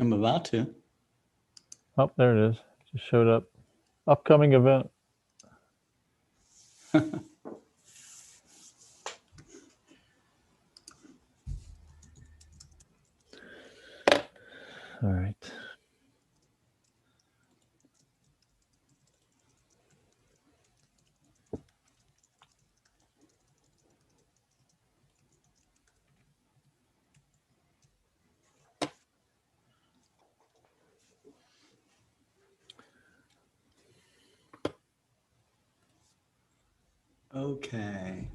I'm about to. Oh, there it is. Just showed up. Upcoming event. All right. Okay.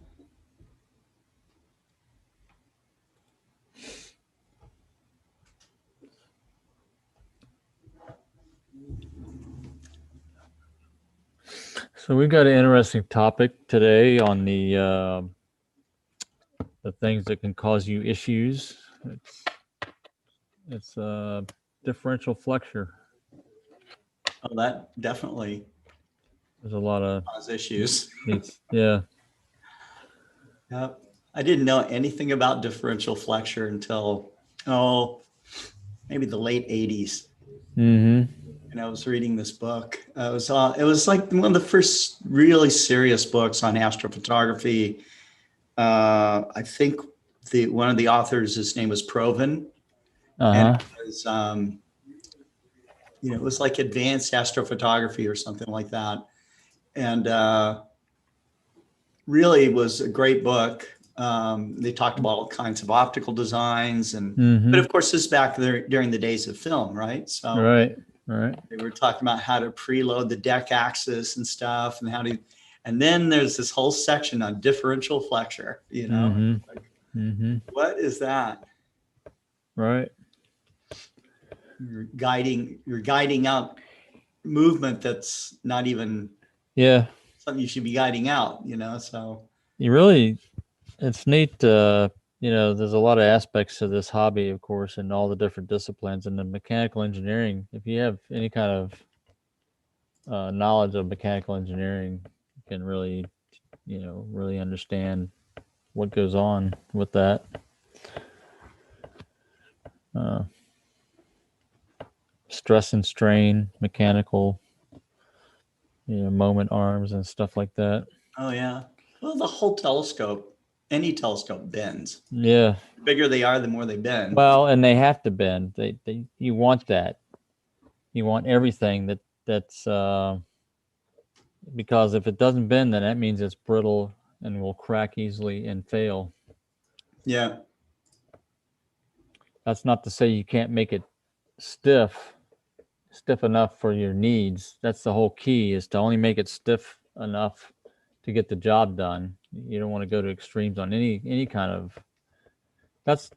So we've got an interesting topic today on the things that can cause you issues. It's differential flexure. Oh, that definitely There's a lot of causes issues. Yeah. Yep. I didn't know anything about differential flexure until, maybe the late 80s. Mm-hmm. And I was reading this book. It was like one of the first really serious books on astrophotography. I think one of the authors, his name was Proven, and Uh-huh. it was it was like advanced astrophotography or something like that, and really was a great book. They talked about all kinds of optical designs, but of course, this is back there during the days of film, right? So Right. they were talking about how to preload the deck axis and stuff, and then there's this whole section on differential flexure. What is that? Right. You're guiding out movement that's not even something you should be guiding out. So it's neat. There's a lot of aspects to this hobby, of course, and all the different disciplines. And the mechanical engineering, if you have any kind of knowledge of mechanical engineering, you can really, really understand what goes on with that. Stress and strain, mechanical, moment arms and stuff like that. Oh yeah. Well, the whole telescope, any telescope bends. Yeah. The bigger they are, the more they bend. Well, and they have to bend. You want that. You want everything that's because if it doesn't bend, then that means it's brittle and will crack easily and fail. Yeah. That's not to say you can't make it stiff enough for your needs. That's the whole key, is to only make it stiff enough to get the job done. You don't want to go to extremes on any kind of. That's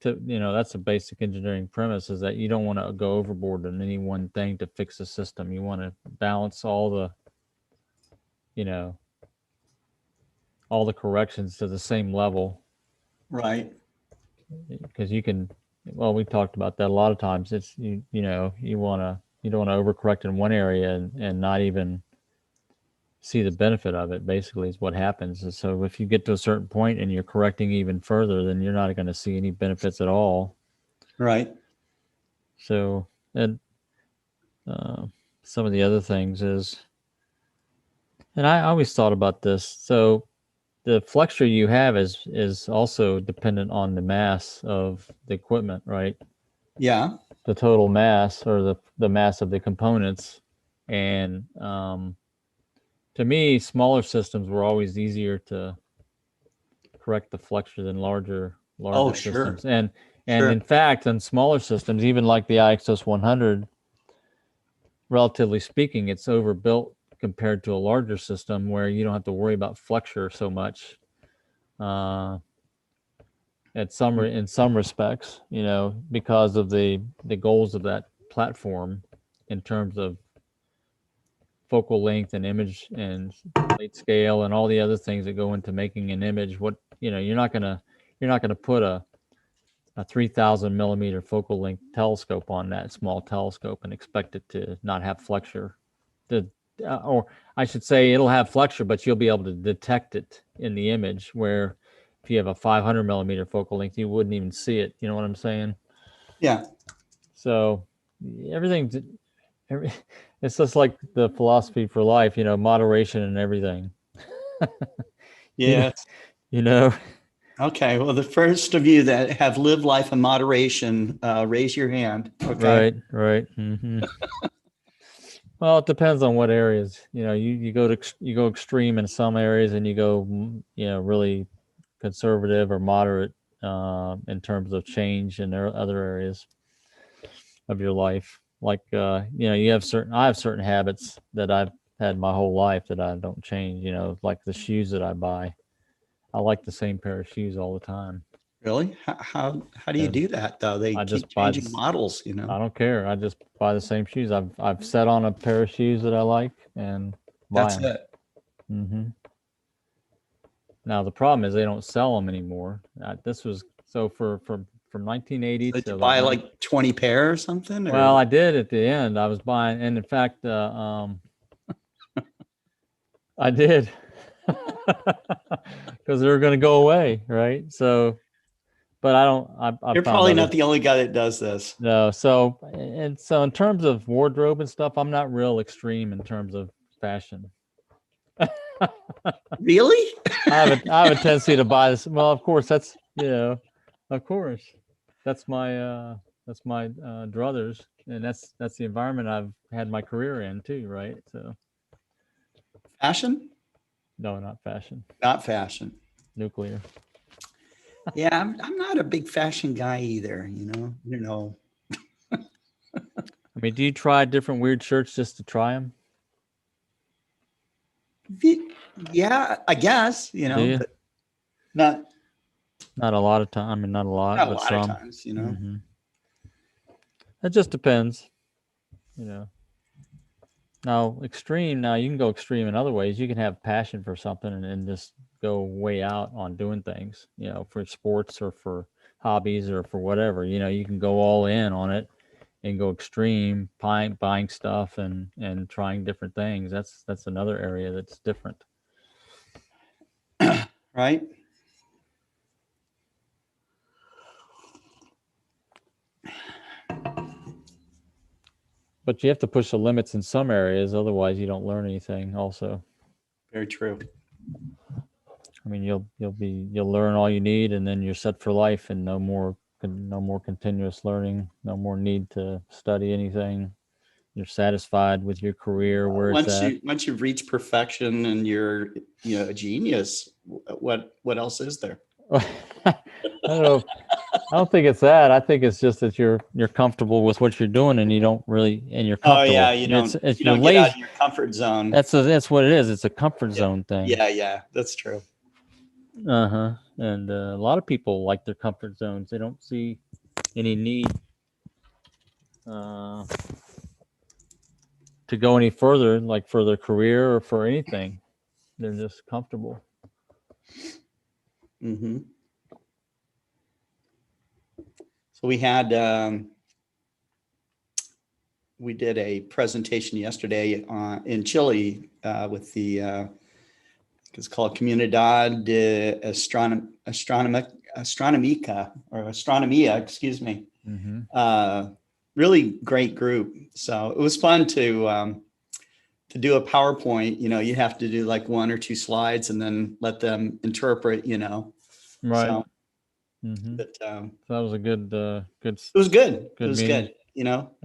a basic engineering premise, is that you don't want to go overboard on any one thing to fix the system. You want to balance all the corrections to the same level. Right. Because you can, we talked about that a lot of times. It's you don't want to overcorrect in one area and not even see the benefit of it, basically, is what happens. And so if you get to a certain point and you're correcting even further, then you're not going to see any benefits at all. Right. So, and some of the other things is, and I always thought about this. So the flexure you have is also dependent on the mass of the equipment, right? Yeah. The total mass, or the mass of the components. And to me, smaller systems were always easier to correct the flexure than larger systems. Sure. And Sure. in fact, in smaller systems, even like the IXS-100, relatively speaking, it's overbuilt compared to a larger system where you don't have to worry about flexure so much. In some respects, because of the goals of that platform in terms of focal length and image and plate scale and all the other things that go into making an image. You're not gonna put a 3,000 millimeter focal length telescope on that small telescope and expect it to not have flexure. Or I should say, it'll have flexure, but you'll be able to detect it in the image, where if you have a 500 millimeter focal length, you wouldn't even see it. You know what I'm saying? Yeah. So everything's it's just like the philosophy for life, you know, moderation and everything. You know, Yes. you know. Okay. Well, the first of you that have lived life in moderation, raise your hand. Okay. Right, right. Well, it depends on what areas. You know, you go extreme in some areas, and you go you know, really conservative or moderate in terms of change in other areas of your life. Like you know, I have certain habits that I've had my whole life that I don't change. You know, like the shoes that I buy. I like the same pair of shoes all the time. Really? How do you And do that though? They I keep just buy changing this. models, you know. I don't care. I just buy the same shoes. I've set on a pair of shoes that I like and buy That's them. it. Now the problem is they don't sell them anymore. This was so from 1980 So did to you about buy like 20 pair or something? well, Or I did at the end. I was buying, and in fact, I did because they were going to go away, right? So, but I don't. I you're found probably not other the only guy that does this. no. So and so in terms of wardrobe and stuff, I'm not real extreme in terms of fashion. Really? I have a tendency to buy this. Well, of course, that's you know, of course, that's my druthers, and that's the environment I've had my career in too, right? So Fashion? no, not fashion, Not fashion. nuclear. Yeah, I'm not a big fashion guy either, you know. You know. I mean, do you try different weird shirts just to try them? Yeah, I guess, you Do know, you? but not Not a lot of time. I mean, not a lot, not a but lot of some. times, you know. hmm It just depends, you know. Now, extreme. Now you can go extreme in other ways. You can have passion for something and just go way out on doing things. You know, for sports or for hobbies or for whatever. You know, you can go all in on it and go extreme, buying stuff and trying different things. That's another area that's different. Right? But you have to push the limits in some areas, otherwise you don't learn anything. Also, Very true. I mean, you'll learn all you need, and then you're set for life, and no more continuous learning, no more need to study anything. You're satisfied with your career where it's at. Once you've reached perfection and you're, you know, a genius, what else is there? I don't know. I don't think it's that. I think it's just that you're comfortable with what you're doing, and you don't really, and you're Oh yeah, comfortable. It's you you're don't get out lazy. of your comfort zone. That's what it is. It's a comfort Yeah. zone thing. Yeah, that's true. Uh-huh. And a lot of people like their comfort zones. They don't see any need uh, to go any further, like for their career or for anything. They're just comfortable. Hmm. So we did a presentation yesterday in Chile with the it's called Comunidad de Astronomica or Astronomia, excuse me. Really great group. So it was fun to do a PowerPoint. You know, you have to do like one or two slides and then let them interpret. You know, Right. so But so that was a good it was good. It was meeting. good. You know,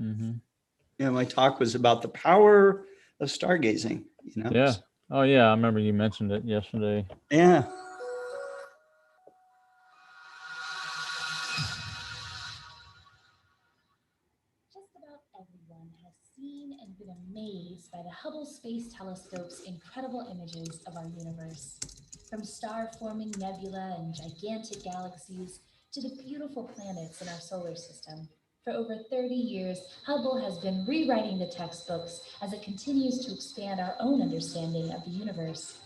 my talk was about the power of stargazing. You know. Yeah. Oh yeah, I remember you mentioned it yesterday. Yeah. Just about everyone has seen and been amazed by the Hubble Space Telescope's incredible images of our universe. From star-forming nebula and gigantic galaxies to the beautiful planets in our solar system. For over 30 years, Hubble has been rewriting the textbooks as it continues to expand our own understanding of the universe.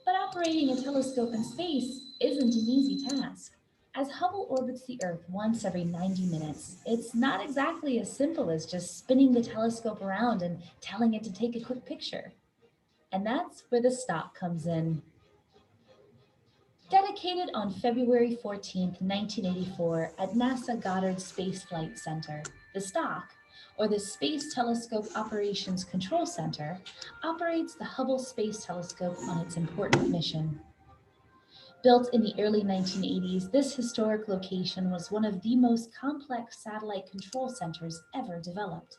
But operating a telescope in space isn't an easy task. As Hubble orbits the Earth once every 90 minutes, it's not exactly as simple as just spinning the telescope around and telling it to take a quick picture. And that's where the stop comes in. Dedicated on February 14, 1984 at NASA Goddard Space Flight Center, The STOC, or the Space Telescope Operations Control Center, operates the Hubble Space Telescope on its important mission. Built in the early 1980s, this historic location was one of the most complex satellite control centers ever developed.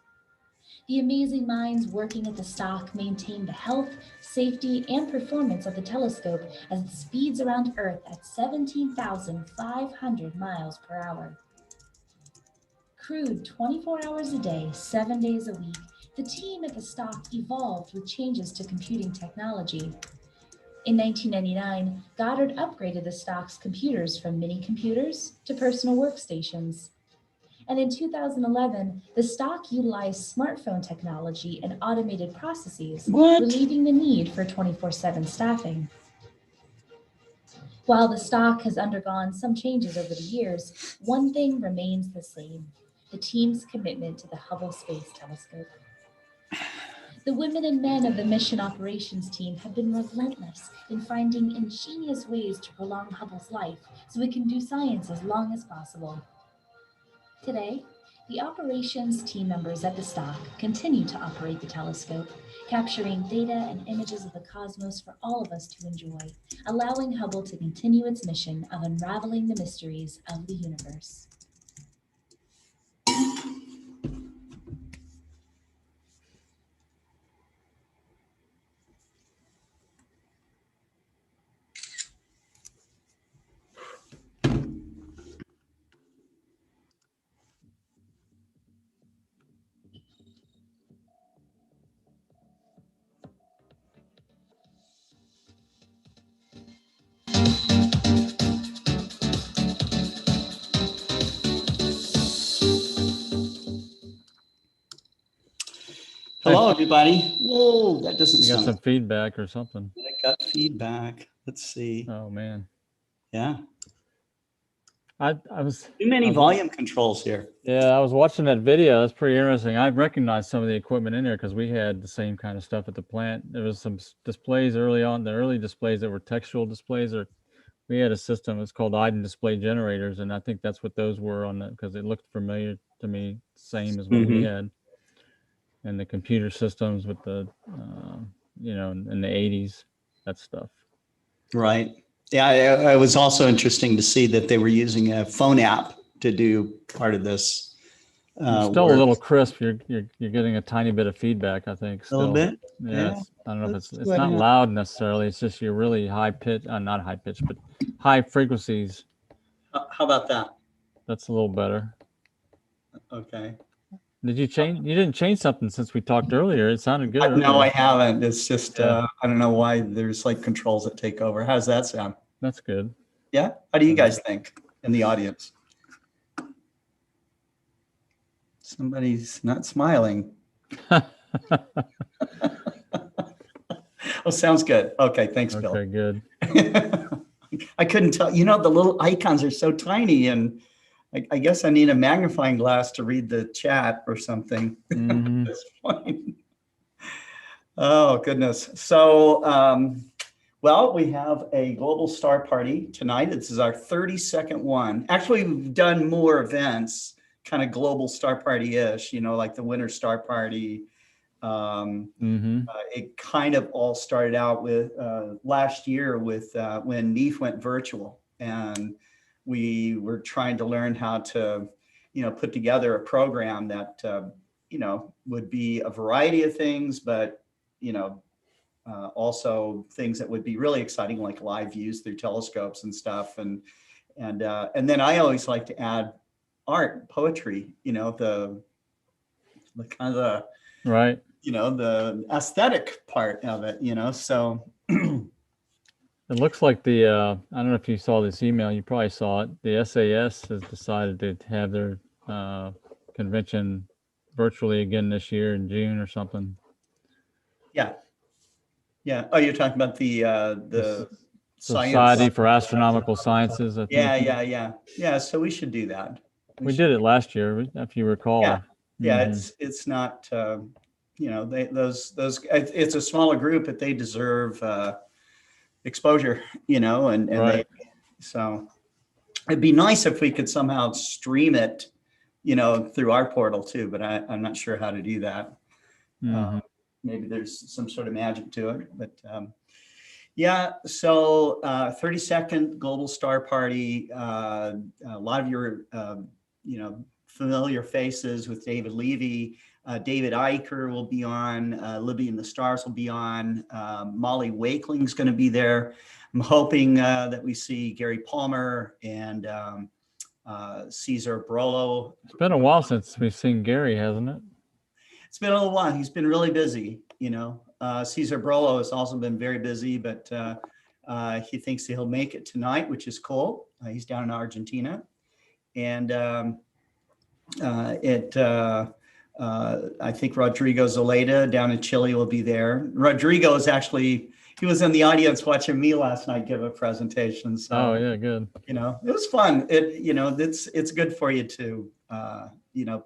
The amazing minds working at the STOC maintain the health, safety, and performance of the telescope as it speeds around Earth at 17,500 miles per hour. Crewed 24 hours a day, 7 days a week, the team at the STOC evolved with changes to computing technology. In 1999, Goddard upgraded the STOC's computers from mini-computers to personal workstations. And in 2011, the STOC utilized smartphone technology and automated processes, relieving the need for 24/7 staffing. While the STOC has undergone some changes over the years, one thing remains the same: the team's commitment to the Hubble Space Telescope. The women and men of the mission operations team have been relentless in finding ingenious ways to prolong Hubble's life so we can do science as long as possible. Today, the operations team members at the STOC continue to operate the telescope, capturing data and images of the cosmos for all of us to enjoy, allowing Hubble to continue its mission of unraveling the mysteries of the universe. Hello, everybody. Whoa, that doesn't You got sound. some feedback or something. I got feedback. Let's see. Oh man. Yeah. I was Too many volume controls here. I was watching that video. That's pretty interesting. I recognized some of the equipment in there because we had the same kind of stuff at the plant. There was some displays early on, the early displays that were textual displays, or we had a system, it's called Iden display generators, and I think that's what those were on that because it looked familiar to me, same as what we had. And the computer systems with the, in the 80s, that stuff. Right. Yeah, it was also interesting to see that they were using a phone app to do part of this. Still a little crisp. You're getting a tiny bit of feedback, I think. Still. A little bit. Yeah. I don't know if it's not loud necessarily. It's just you're really high pitch, not high pitch, but high frequencies. How about that? That's a little better. Okay. Did you change? You didn't change something since we talked earlier. It sounded good. No, I haven't. It's just I don't know why there's like controls that take over. How's that sound? That's good. Yeah. How do you guys think in the audience? Somebody's not smiling. Oh, sounds good. Okay, thanks, Bill. Okay, good. I couldn't tell. You know, the little icons are so tiny, and I guess I need a magnifying glass to read the chat or something at this point. Oh, goodness. So, well, we have a global star party tonight. This is our 32nd one. Actually, we've done more events, kind of global star party-ish, like the Winter Star Party. It kind of all started out with last year with when NEAF went virtual, and we were trying to learn how to, put together a program that, would be a variety of things, but, also things that would be really exciting, like live views through telescopes and stuff. And then I always like to add art, poetry, the kind of the, right. The aesthetic part of it, so. It looks like I don't know if you saw this email, you probably saw it. The SAS has decided to have their convention virtually again this year in June or something. Yeah. Yeah. Oh, you're talking about the Society for Astronomical Sciences. I think. Yeah. So we should do that. We did it last year, if you recall. Yeah. It's not, it's a smaller group, but they deserve exposure, and right. so it'd be nice if we could somehow stream it through our portal too, but I'm not sure how to do that. Mhm. Maybe there's some sort of magic to it, but yeah. So 32nd Global Star Party. A lot of your familiar faces with David Levy. David Eicher will be on. Libby and the Stars will be on. Molly Wakeling's going to be there. I'm hoping that we see Gary Palmer and Cesar Brolo. It's been a while since we've seen Gary, hasn't it? It's been a little while. He's been really busy, Cesar Brolo has also been very busy, but he thinks he'll make it tonight, which is cool. He's down in Argentina. And I think Rodrigo Zeleda down in Chile will be there. Rodrigo is actually, he was in the audience watching me last night give a presentation. So, Oh yeah, good. it was fun. It's good for you to,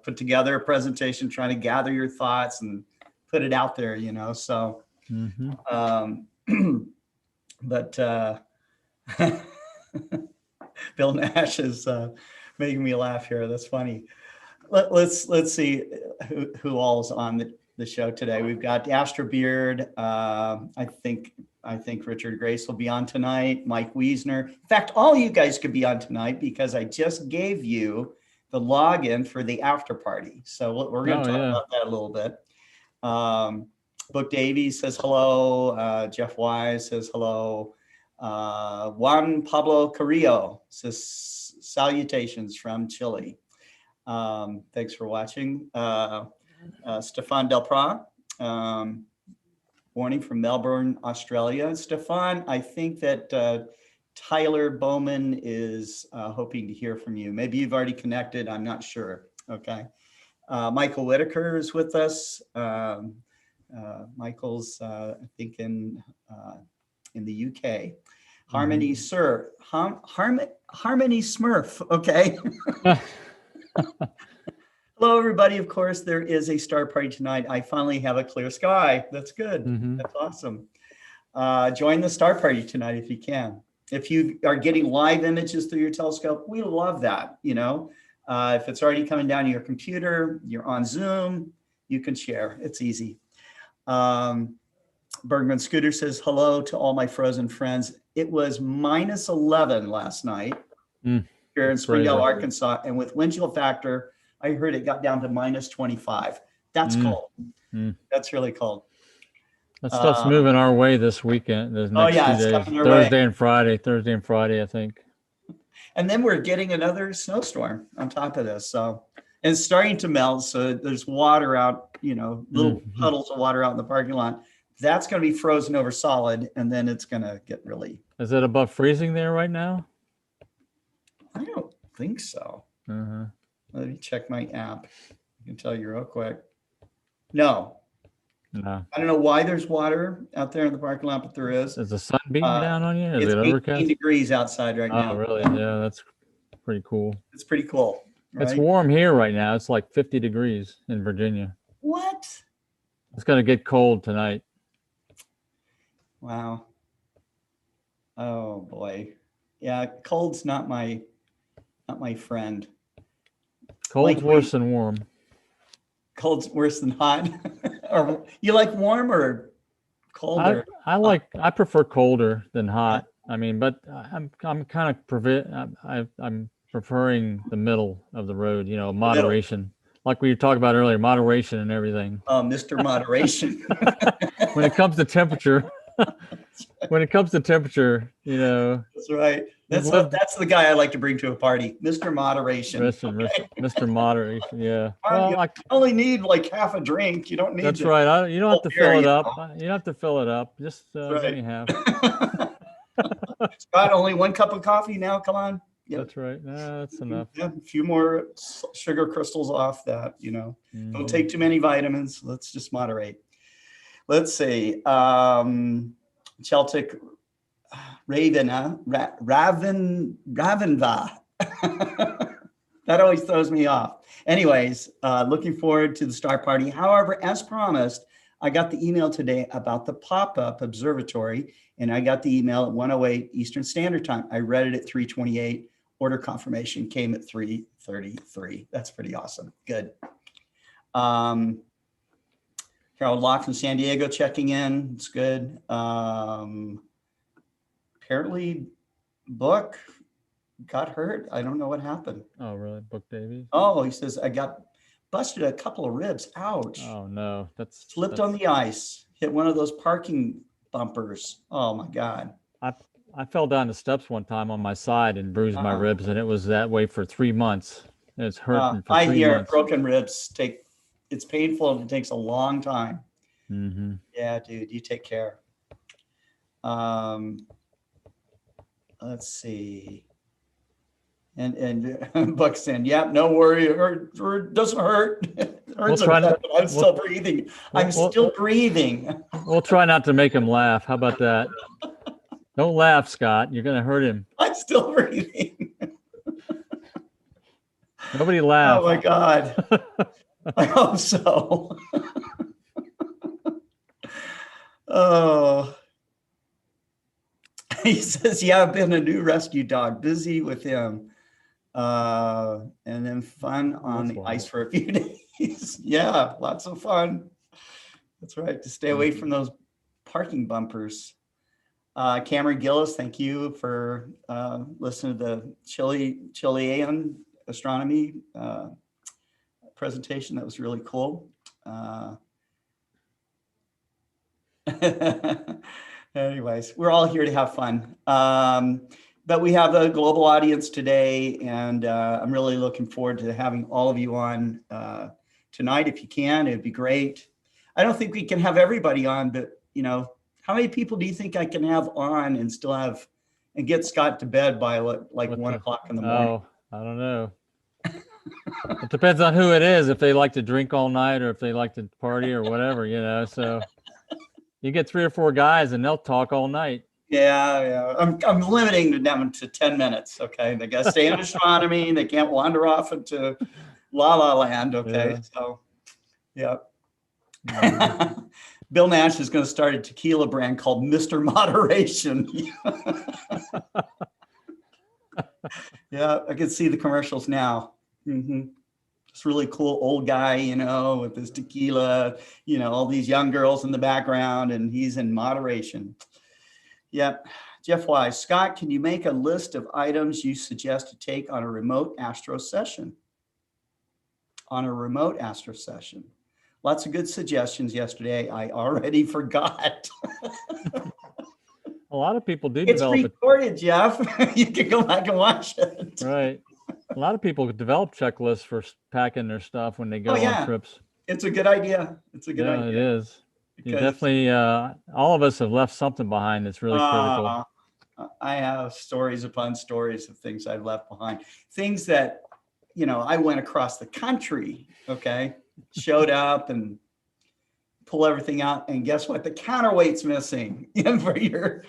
put together a presentation, trying to gather your thoughts and put it out there, so, but Bill Nash is making me laugh here. That's funny. Let's see who all is on the show today. We've got Astra Beard. I think Richard Grace will be on tonight. Mike Wiesner. In fact, all you guys could be on tonight because I just gave you the login for the after party. So we're going to talk about that a little bit. Book Davies says hello. Jeff Wise says hello. Juan Pablo Carrillo says salutations from Chile. Thanks for watching. Stefan Delprat, warning from Melbourne, Australia. Stefan, I think that Tyler Bowman is hoping to hear from you. Maybe you've already connected. I'm not sure. Okay. Michael Whitaker is with us. Michael's, I think, in the UK. Harmony Sir, Harmony Smurf. Okay. Hello, everybody. Of course, there is a star party tonight. I finally have a clear sky. That's good. That's awesome. Join the star party tonight if you can. If you are getting live images through your telescope, we love that. If it's already coming down to your computer, you're on Zoom, you can share. It's easy. Bergman Scooter says hello to all my frozen friends. It was -11 last night here in Springdale, Arkansas, and with wind chill factor, I heard it got down to -25. That's cold. That's really cold. That stuff's moving our way this weekend. This next 2 days. Thursday and Friday, I think. And then we're getting another snowstorm on top of this. So, and it's starting to melt. So there's water out, little puddles of water out in the parking lot. That's going to be frozen over solid, and then it's going to get really. Is it above freezing there right now? I don't think so. Let me check my app. I can tell you real quick. No. I don't know why there's water out there in the parking lot, but there is. Is the sun beating down on you? Is it overcast? 18 degrees outside right now. Oh, really? Yeah, that's pretty cool. It's pretty cool. Right? It's warm here right now. It's like 50 degrees in Virginia. What? It's going to get cold tonight. Wow. Oh boy. Yeah, cold's not my friend. Cold's worse than warm. Cold's worse than hot. Or you like warm or colder? I prefer colder than hot. I mean, but I'm kind of I'm preferring the middle of the road, moderation. Like we talked about earlier, moderation and everything. Oh, Mr. Moderation. When it comes to temperature. That's right. That's the guy I like to bring to a party, Mr. Moderation. Mr. Moderation, yeah. Well, you only need like half a drink. You don't need. That's right. You don't have to fill it up. You don't have to fill it up. Just give me half. Scott, only 1 cup of coffee now. Come on. Yep. That's right. That's enough. Yeah, a few more sugar crystals off that. Don't take too many vitamins. Let's just moderate. Let's see. Celtic Ravenva. That always throws me off. Anyways, looking forward to the star party. However, as promised, I got the email today about the pop-up observatory, and I got the email at 1:08 Eastern Standard Time. I read it at 3:28 order confirmation came at 3:33. That's pretty awesome. Good. Harold Locke from San Diego checking in. It's good. Apparently Book got hurt. I don't know what happened. Oh, really? Book Davies? Oh, he says, I got busted a couple of ribs. Ouch. Oh, no. Slipped on the ice. Hit one of those parking bumpers. Oh, my God. I fell down the steps one time on my side and bruised my ribs, and it was that way for 3 months. It's hurting for 3 months. I hear broken ribs it's painful and it takes a long time. Mm-hmm. Yeah, dude, you take care. Let's see. And Buck saying, yeah, no worry, it doesn't hurt. It hurts a bit, but I'm still breathing. I'm still breathing. We'll try not to make him laugh. How about that? Don't laugh, Scott. You're going to hurt him. I'm still breathing. Nobody laugh. Oh my God. I hope so. Oh. He says, yeah, I've been a new rescue dog, busy with him. And then fun on the ice for a few days. Yeah, lots of fun. That's right, to stay away from those parking bumpers. Cameron Gillis, thank you for listening to the Chilean astronomy presentation. That was really cool. Anyways, we're all here to have fun. But we have a global audience today, and I'm really looking forward to having all of you on tonight. If you can, it'd be great. I don't think we can have everybody on, but how many people do you think I can have on and still and get Scott to bed by 1 o'clock in the morning? Oh, I don't know. It depends on who it is, if they like to drink all night or if they like to party or whatever, so you get 3 or 4 guys and they'll talk all night. Yeah. I'm limiting them to 10 minutes. Okay. They got to stay in astronomy. They can't wander off into la la land. Okay. Yeah. So, yeah. Mm-hmm. Bill Nash is going to start a tequila brand called Mr. Moderation. Yeah, I can see the commercials now. Mm-hmm. This really cool old guy, with his tequila, all these young girls in the background, and he's in moderation. Yep. Jeff Wise, Scott, can you make a list of items you suggest to take on a remote astro session? Lots of good suggestions yesterday. I already forgot. A lot of people do it's develop recorded, Jeff. You can go back and watch it. Right. A lot of people develop checklists for packing their stuff when they go on trips. It's a good idea. It is. You definitely, all of us have left something behind that's really critical. I have stories upon stories of things I've left behind. Things that, I went across the country, okay, showed up and pull everything out, and guess what? The counterweight's missing for your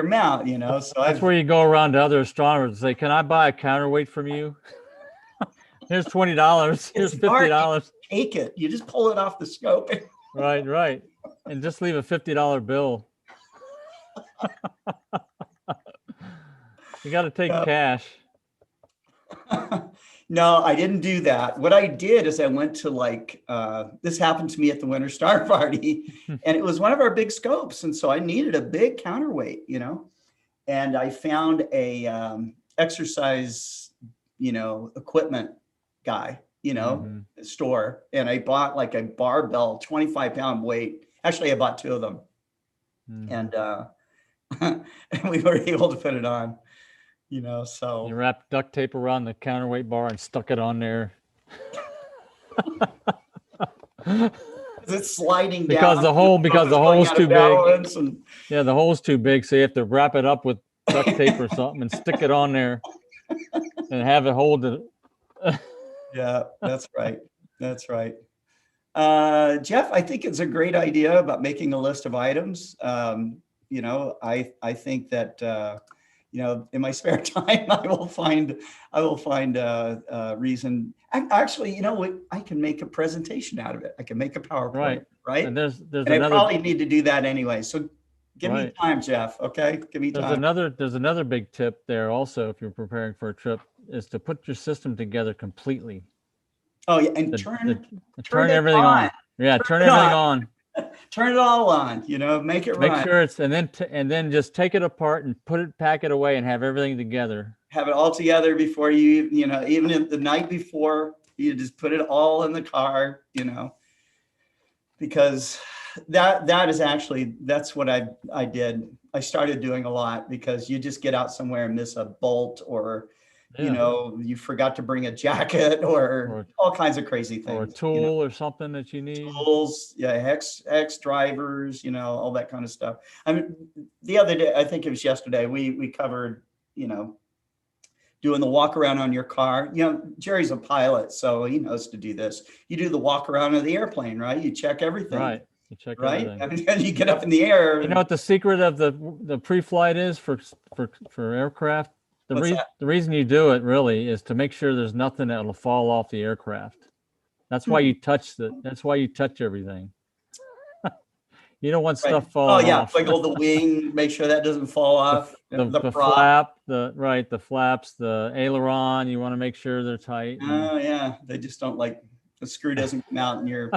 mount, So that's where you go around to other astronomers and say, "Can I buy a counterweight from you? Here's $20. Here's $50. Take it. You just pull it off the scope. Right, and just leave a $50 bill. You got to take cash." No, I didn't do that. What I did is I went to this happened to me at the Winter Star Party, and it was one of our big scopes. And so I needed a big counterweight, and I found a exercise, equipment guy, store. And I bought a barbell, 25-pound weight. Actually, I bought 2 of them. And we were able to put it on. So you wrapped duct tape around the counterweight bar and stuck it on there. It's sliding because down the hole's too big. And... Yeah, the hole's too big, so you have to wrap it up with duct tape or something and stick it on there and have it hold it. Yeah, that's right. Jeff, I think it's a great idea about making a list of items. I think that in my spare time, I will find a reason. Actually, I can make a presentation out of it. I can make a PowerPoint, right? And there's and I probably need to do that anyway. So Give me Right. time, Jeff. Okay, give me There's time. another big tip there also, if you're preparing for a trip, is to put your system together completely. Oh yeah, and The- turn turn it everything on. Yeah, Turn turn it everything on. on. Turn it all on. You know, make it Make run. sure it's and then just take it apart and pack it away and have everything together. Have it all together before you know, even if the night before, you just put it all in the car. You know, because that is actually, that's what I did. I started doing a lot because you just get out somewhere and miss a bolt, or you Yeah. know, you forgot to bring a jacket, or all kinds of crazy things. Or a tool, you know? or something that you need. Tools, yeah, X drivers, you know, all that kind of stuff. I mean, the other day, I think it was yesterday, we covered, you know, doing the walk around on your car. You know, Jerry's a pilot, so he knows to do this. You do the walk around of the airplane, right? You check everything. Right. You check Right? everything. And you get up in the air. You know what the secret of the pre-flight is for aircraft? The reason you do it really is to make sure there's nothing that'll fall off the aircraft. That's why you touch that's why you touch everything. You don't want stuff falling off. Wiggle the wing, make sure that doesn't fall off. The flap, the flaps, the aileron, you want to make sure they're tight. Oh yeah, they just don't, like, the screw doesn't come out and you're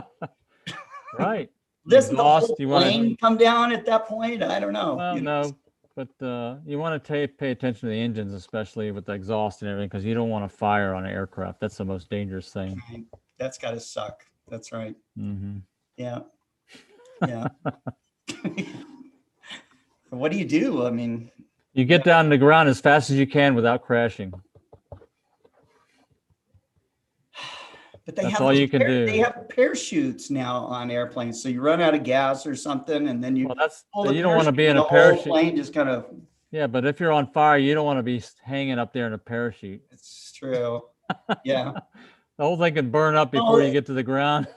right. Doesn't the whole plane come down at that point? I don't know. Well, no, but you want to pay attention to the engines, especially with the exhaust and everything, because you don't want to fire on an aircraft. That's the most dangerous thing. That's got to suck. That's right. Mm-hmm. Yeah. Yeah. What do you do? I mean, you get down to the ground as fast as you can without crashing. But that's all you can do. They have parachutes now on airplanes, so you run out of gas or something, and then you. Well, you don't want to be in a parachute. The whole plane just kind of. Yeah, but if you're on fire, you don't want to be hanging up there in a parachute. It's true. Yeah. The whole thing can burn up before you get to the ground.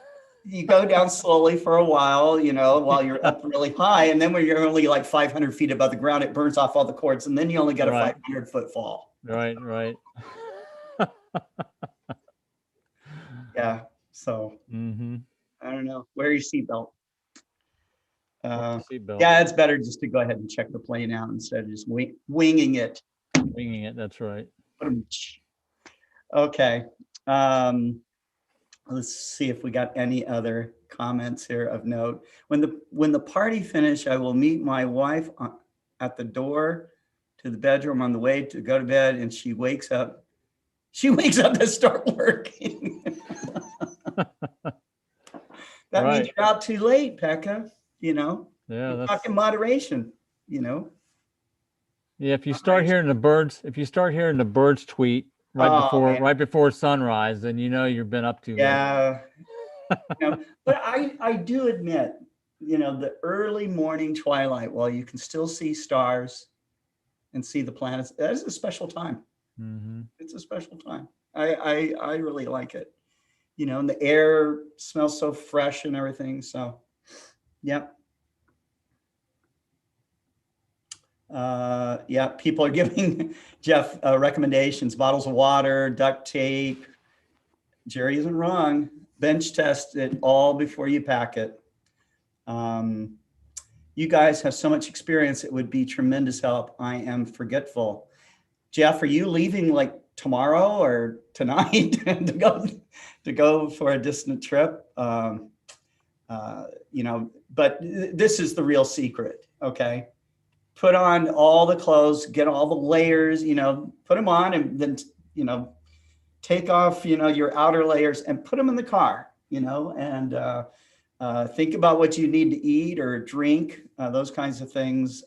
You go down slowly for a while, you know, while you're up really high, and then when you're only like 500 feet above the ground, it burns off all the cords, and then you only got a 500-foot fall. Right. Right. Yeah. So I don't know. Wear your seatbelt. Yeah, it's better just to go ahead and check the plane out instead of just winging it. Winging it. That's right. Okay. Let's see if we got any other comments here of note. When the party finish, I will meet my wife at the door to the bedroom on the way to go to bed, and she wakes up. She wakes up to start working. That means you're out too late, Pekka. You know. Yeah, that's talking moderation. You know. Yeah, if you start hearing the birds tweet right before sunrise, then you know you've been up too late. Yeah. You know, but I do admit, you know, the early morning twilight, while you can still see stars and see the planets, that is a special time. Mm-hmm. It's a special time. I really like it. You know, and the air smells so fresh and everything. So, yeah. Yeah, people are giving Jeff recommendations: bottles of water, duct tape. Jerry isn't wrong. Bench test it all before you pack it. You guys have so much experience; it would be tremendous help. I am forgetful. Jeff, are you leaving like tomorrow or tonight to go for a distant trip? You know, but this is the real secret. Okay. Put on all the clothes, get all the layers, you know, put them on, and then, you know, take off, you know, your outer layers and put them in the car, you know, and think about what you need to eat or drink, those kinds of things.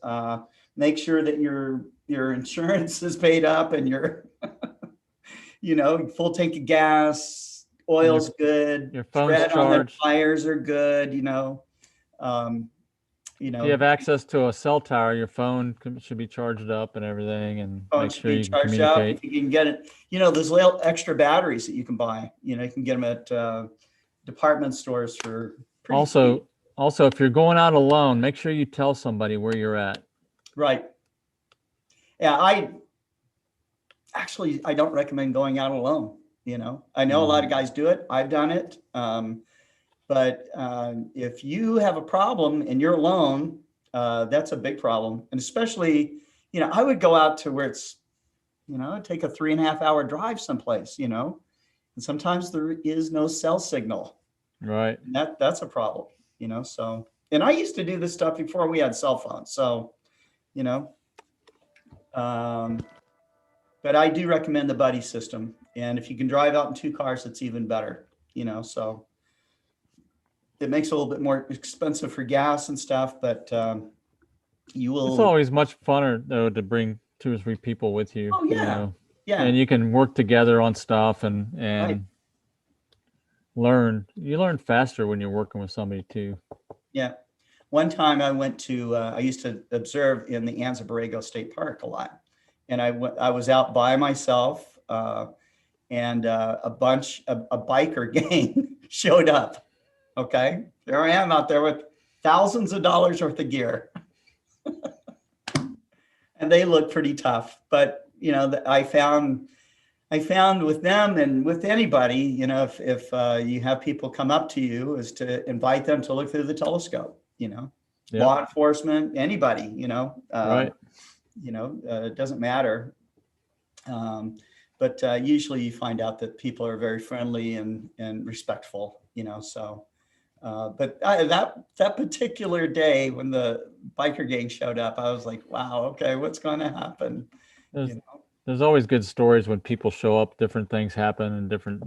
Make sure that your insurance is paid up and your, you know, full tank of gas, oil's good, your phone's charged, tires are good, you know. You know, if you have access to a cell tower, your phone should be charged up and everything, and make sure you can communicate. If you can get it, you know, there's little extra batteries that you can buy. You know, you can get them at department stores for pretty cheap. Also, if you're going out alone, make sure you tell somebody where you're at. Right. Yeah, I don't recommend going out alone. You know, I know a lot of guys do it. I've done it. But if you have a problem and you're alone, That's a big problem. And especially, I would go out to where it's, take a 3.5 hour drive someplace, and sometimes there is no cell signal. Right. And that's a problem, so, and I used to do this stuff before we had cell phones. So, but I do recommend the buddy system. And if you can drive out in 2 cars, it's even better, so it makes it a little bit more expensive for gas and stuff, but you will. It's always much funner though to bring 2 or 3 people with you. Oh, yeah. Yeah. And you can work together on stuff and Right. learn. You learn faster when you're working with somebody too. Yeah. One time I went to, I used to observe in the Anza Borrego State Park a lot. And I was out by myself and a biker gang showed up. Okay. There I am out there with thousands of dollars worth of gear. And they look pretty tough. But, I found with them and with anybody, if you have people come up to you, is to invite them to look through the telescope, law enforcement, anybody, Right. It doesn't matter. But usually you find out that people are very friendly and respectful, so. But that particular day when the biker gang showed up, I was like, wow, okay, what's going to happen? There's always good stories when people show up, different things happen and different,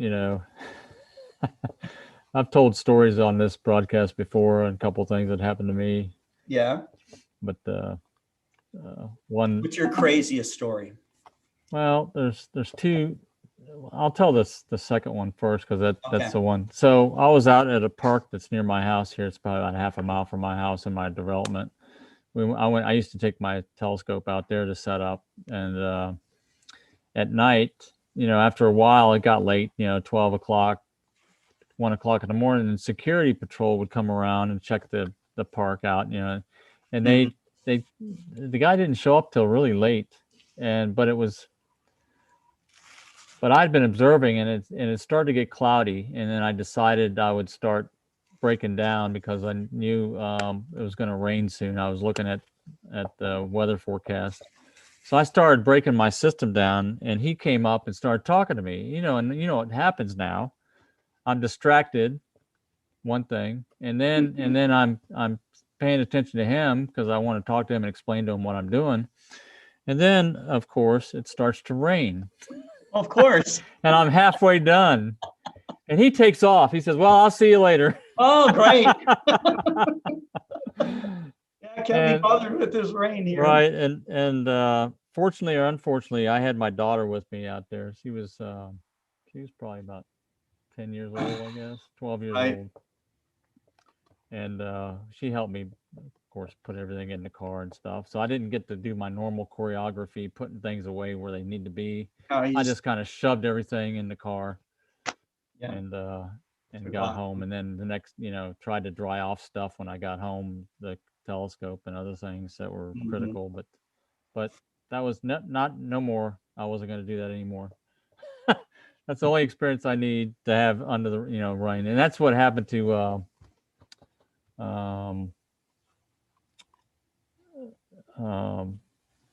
I've told stories on this broadcast before and a couple things that happened to me. Yeah. But one. What's your craziest story? Well, there's 2. I'll tell the second one first because that's Okay. the one. So I was out at a park that's near my house here. It's probably about half a mile from my house in my development. I used to take my telescope out there to set up, and at night, after a while, it got late. 12 o'clock, 1 o'clock in the morning, and security patrol would come around and check the park out. And the guy didn't show up till really late, but I'd been observing, and it started to get cloudy, and then I decided I would start breaking down because I knew it was going to rain soon. I was looking at the weather forecast, so I started breaking my system down, and he came up and started talking to me. And what happens now? I'm distracted, one thing, and then I'm paying attention to him because I want to talk to him and explain to him what I'm doing, and then of course it starts to rain. Of course. And I'm halfway done. And he takes off. He says, well, I'll see you later. Oh, great. I can't be bothered with this rain here. Right. And fortunately or unfortunately, I had my daughter with me out there. She was probably about 10 years old, I guess, 12 years old. And she helped me, of course, put everything in the car and stuff. So I didn't get to do my normal choreography, putting things away where they need to be. I just kind of shoved everything in the car and got home. And then the next, tried to dry off stuff when I got home, the telescope and other things that were critical. But that was no more. I wasn't going to do that anymore. That's the only experience I need to have under the, rain. And that's what happened to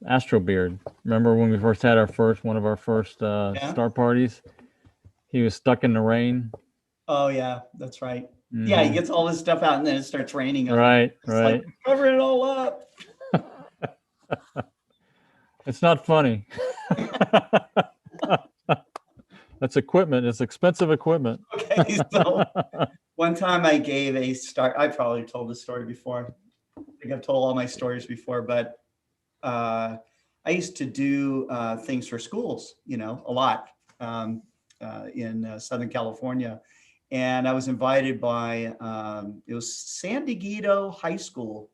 Astrobeard. Remember when we first had one of our first star parties? He was stuck in the rain. Oh yeah, that's right. Mm-hmm. Yeah, he gets all this stuff out and then it starts raining. Right. Like, cover it all up. It's not funny. That's equipment. It's expensive equipment. Okay, so one time I gave I probably told this story before. I think I've told all my stories before, but I used to do things for schools, a lot in Southern California. And I was invited by, it was San Diego High School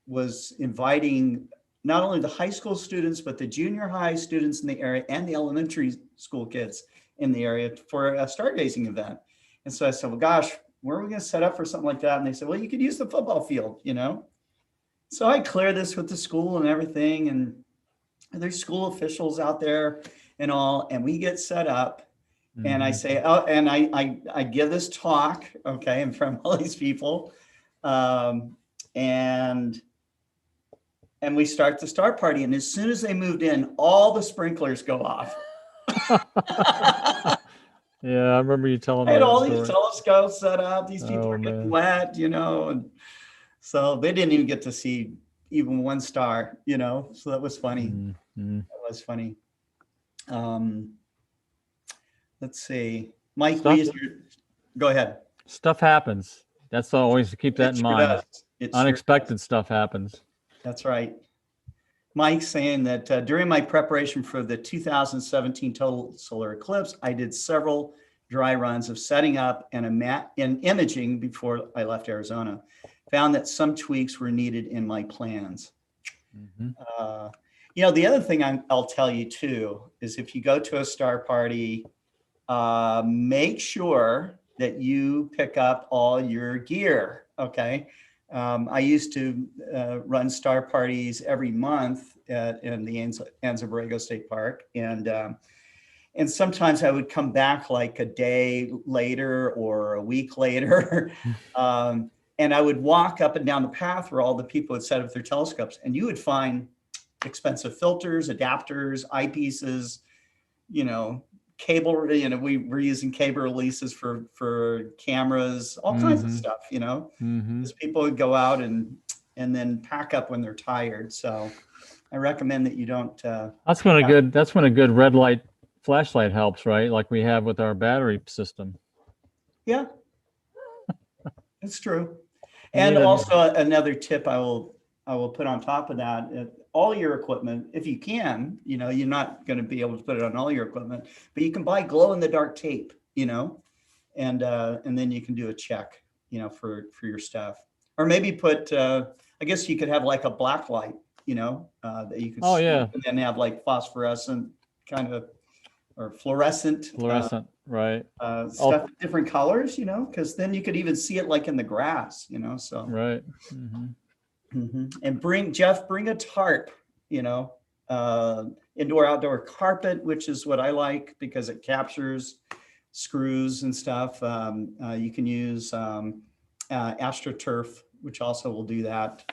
was inviting not only the high school students, but the junior high students in the area and the elementary school kids in the area for a stargazing event. And so I said, well, gosh, where are we going to set up for something like that? And they said, well, you could use the football field, So I clear this with the school and everything. And there's school officials out there and all, and we get set up. Mm-hmm. And I say, oh, and I give this talk, okay, in front of all these people. and we start the star party. And as soon as they moved in, all the sprinklers go off. Yeah, I remember you telling I me had that all these story. telescopes set up. These people Oh, are getting man. wet, and so they didn't even get to see even one star, So that was funny. Mm-hmm. That was funny. Let's see, Mike. Stuff, Go ahead. stuff happens. That's always to keep that It in sure mind. does. It sure Unexpected does. stuff happens. That's right. Mike's saying that during my preparation for the 2017 total solar eclipse, I did several dry runs of setting up and imaging before I left Arizona. Found that some tweaks were needed in my plans. Mm-hmm. The other thing I'll tell you too is if you go to a star party, make sure that you pick up all your gear. Okay. I used to run star parties every month in the Anza Borrego State Park. And sometimes I would come back like a day later or a week later. And I would walk up and down the path where all the people had set up their telescopes, and you would find expensive filters, adapters, eyepieces, cable, we were using cable releases for cameras, all kinds of stuff, because people would go out and then pack up when they're tired. So I recommend that you don't. That's when a good red light flashlight helps, right? Like we have with our battery system. Yeah, it's true. And also another tip I will put on top of that, all your equipment, if you can, you're not going to be able to put it on all your equipment, but you can buy glow in the dark tape, and then you can do a check, for your stuff, or maybe put, I guess you could have like a black light, that you could see, and then have like phosphorescent kind of, or fluorescent, right. Stuff in different colors, because then you could even see it like in the grass, so. Right. And bring a tarp, indoor outdoor carpet, which is what I like because it captures screws and stuff. You can use AstroTurf, which also will do that.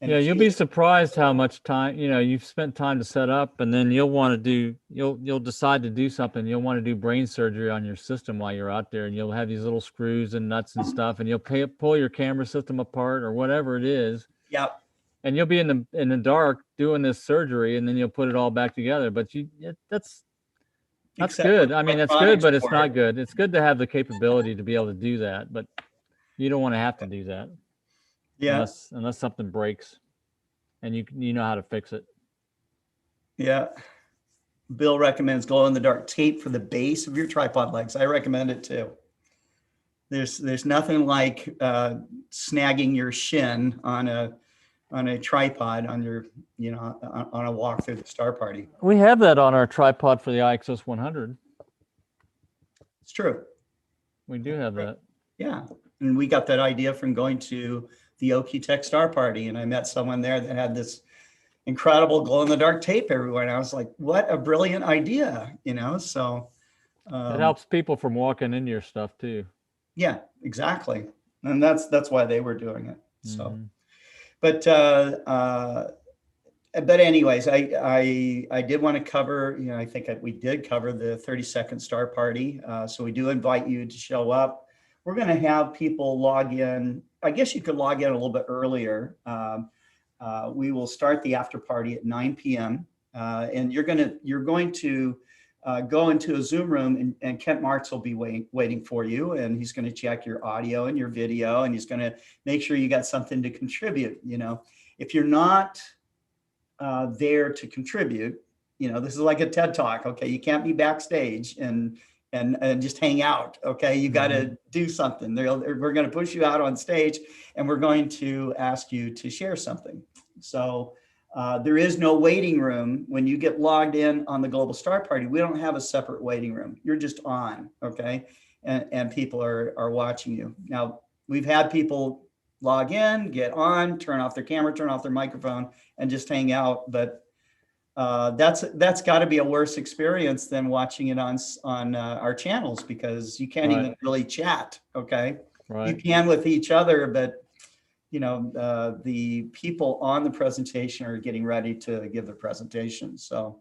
And yeah, you'll be surprised how much time, you've spent time to set up, and then you'll decide to do something. You'll want to do brain surgery on your system while you're out there, and you'll have these little screws and nuts and stuff, and you'll pull your camera system apart or whatever it is. Yep. And you'll be in the dark doing this surgery, and then you'll put it all back together. But that's good. I mean, that's good, but it's not good. It's good to have the capability to be able to do that, but you don't want to have to do that. Yeah. Unless something breaks, and you know how to fix it. Yeah. Bill recommends glow in the dark tape for the base of your tripod legs. I recommend it too. There's nothing like snagging your shin on a tripod on your, on a walk through the star party. We have that on our tripod for the IXS 100. It's true. We do have that. Yeah. And we got that idea from going to the Okie Tech Star Party. And I met someone there that had this incredible glow in the dark tape everywhere. And I was like, what a brilliant idea, so. It helps people from walking into your stuff too. Yeah, exactly. And that's why they were doing it. So, but anyways, I did want to cover, I think we did cover the 32nd Star Party. So we do invite you to show up. We're going to have people log in. I guess you could log in a little bit earlier. We will start the after party at 9 p.m. And you're going to go into a Zoom room, and Kent Martz will be waiting for you, and he's going to check your audio and your video, and he's going to make sure you got something to contribute. If you're not there to contribute, this is like a TED Talk. Okay, you can't be backstage and just hang out. Okay, you got to do something. We're going to push you out on stage, and we're going to ask you to share something. So there is no waiting room when you get logged in on the Global Star Party. We don't have a separate waiting room. You're just on, okay, and people are watching you. Now we've had people log in, get on, turn off their camera, turn off their microphone, and just hang out, but. That's got to be a worse experience than watching it on our channels, because you can't even really chat. Okay, right. You can with each other, but the people on the presentation are getting ready to give the presentation. So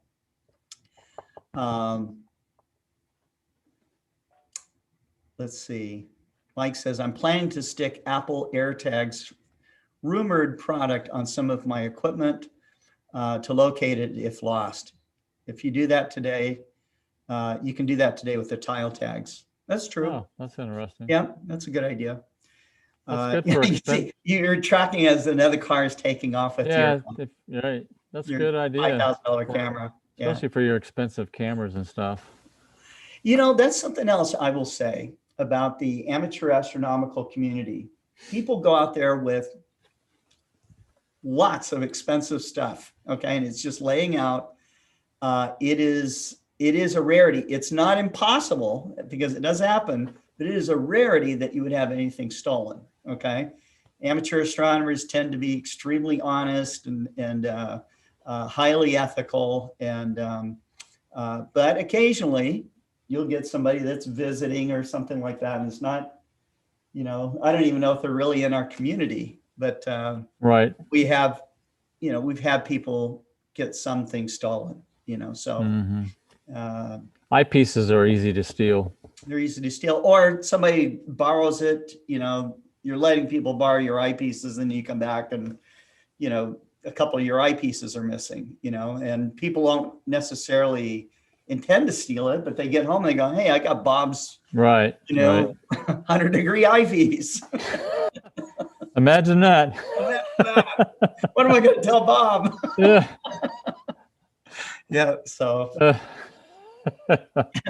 let's see. Mike says, I'm planning to stick Apple AirTags rumored product on some of my equipment to locate it if lost. If you do that today, you can do that today with the tile tags. That's true. Oh, that's interesting. Yeah, that's a good idea. That's good for you're tracking as another car is taking off with right. That's a good idea. $5,000 camera. Especially for your expensive cameras and stuff. That's something else I will say about the amateur astronomical community. People go out there with lots of expensive stuff, okay, and it's just laying out. It is a rarity. It's not impossible because it does happen, but it is a rarity that you would have anything stolen, okay? Amateur astronomers tend to be extremely honest and highly ethical, but occasionally you'll get somebody that's visiting or something like that, and it's not, I don't even know if they're really in our community, but right. we've had people get some things stolen, so eyepieces are easy to steal. They're easy to steal, or somebody borrows it, you're letting people borrow your eyepieces, and you come back and, a couple of your eyepieces are missing, and people don't necessarily intend to steal it, but they get home and they go, hey, I got Bob's, right, 100-degree eyepiece. Imagine that. What am I going to tell Bob? Yeah. Yeah. So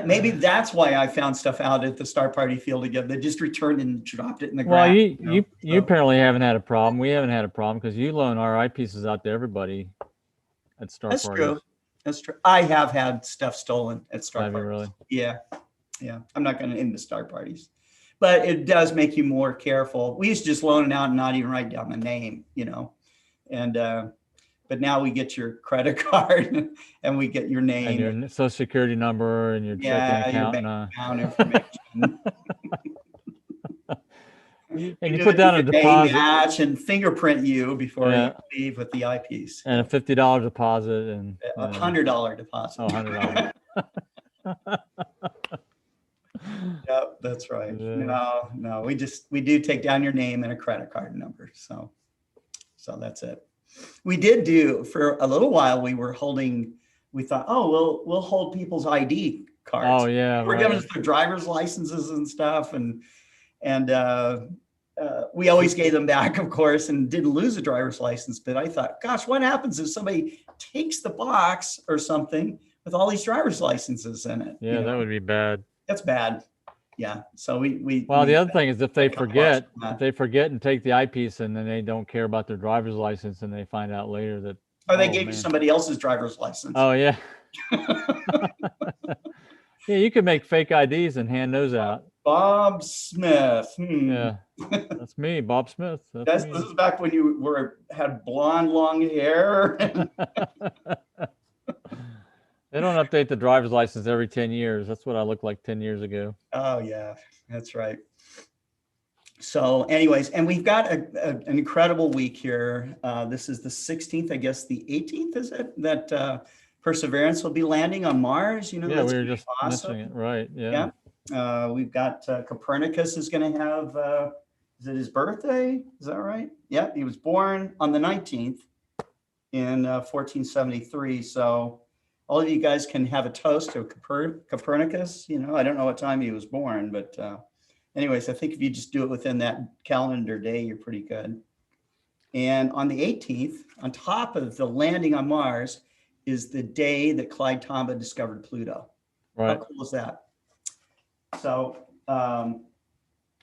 maybe that's why I found stuff out at the Star Party field again. They just returned and dropped it in the ground. Well, you apparently haven't had a problem. We haven't had a problem because you loan our eyepieces out to everybody at Star Party. True. That's true. I have had stuff stolen at Star Parties. Really? Yeah. Yeah. I'm not going to end the Star Parties, but it does make you more careful. We used to just loan it out and not even write down the name, but now we get your credit card and we get your name and your social security number and your checking account, your bank account information. And you put down a deposit match and fingerprint you before you leave with the eyepiece. And a $50 deposit and a $100 deposit. Oh, $100. Yep, that's right. Yeah. No, we do take down your name and a credit card number. So that's it. We did do for a little while. We thought, oh, we'll hold people's ID cards. Oh yeah. We're giving us their driver's licenses and stuff. And we always gave them back, of course, and didn't lose a driver's license. But I thought, gosh, what happens if somebody takes the box or something with all these driver's licenses in it? Yeah, that would be bad. That's bad. Yeah. So the other thing is if they forget and take the eyepiece and then they don't care about their driver's license and they find out later that. Or they gave you somebody else's driver's license. Oh yeah. Yeah, you could make fake IDs and hand those out. Bob Smith. Yeah, that's me, Bob Smith. This is back when you had blonde, long hair. They don't update the driver's license every 10 years. That's what I looked like 10 years ago. Oh yeah, that's right. So anyways, and we've got an incredible week here. This is the 16th, I guess the 18th, is it? That Perseverance will be landing on Mars. Yeah, we were just missing it. Right, yeah. We've got Copernicus is going to have, is it his birthday? Is that right? Yeah, he was born on the 19th in 1473. So all of you guys can have a toast to Copernicus. I don't know what time he was born, but anyways, I think if you just do it within that calendar day, you're pretty good. And on the 18th, on top of the landing on Mars, is the day that Clyde Tombaugh discovered Pluto. Right. How cool is that? So,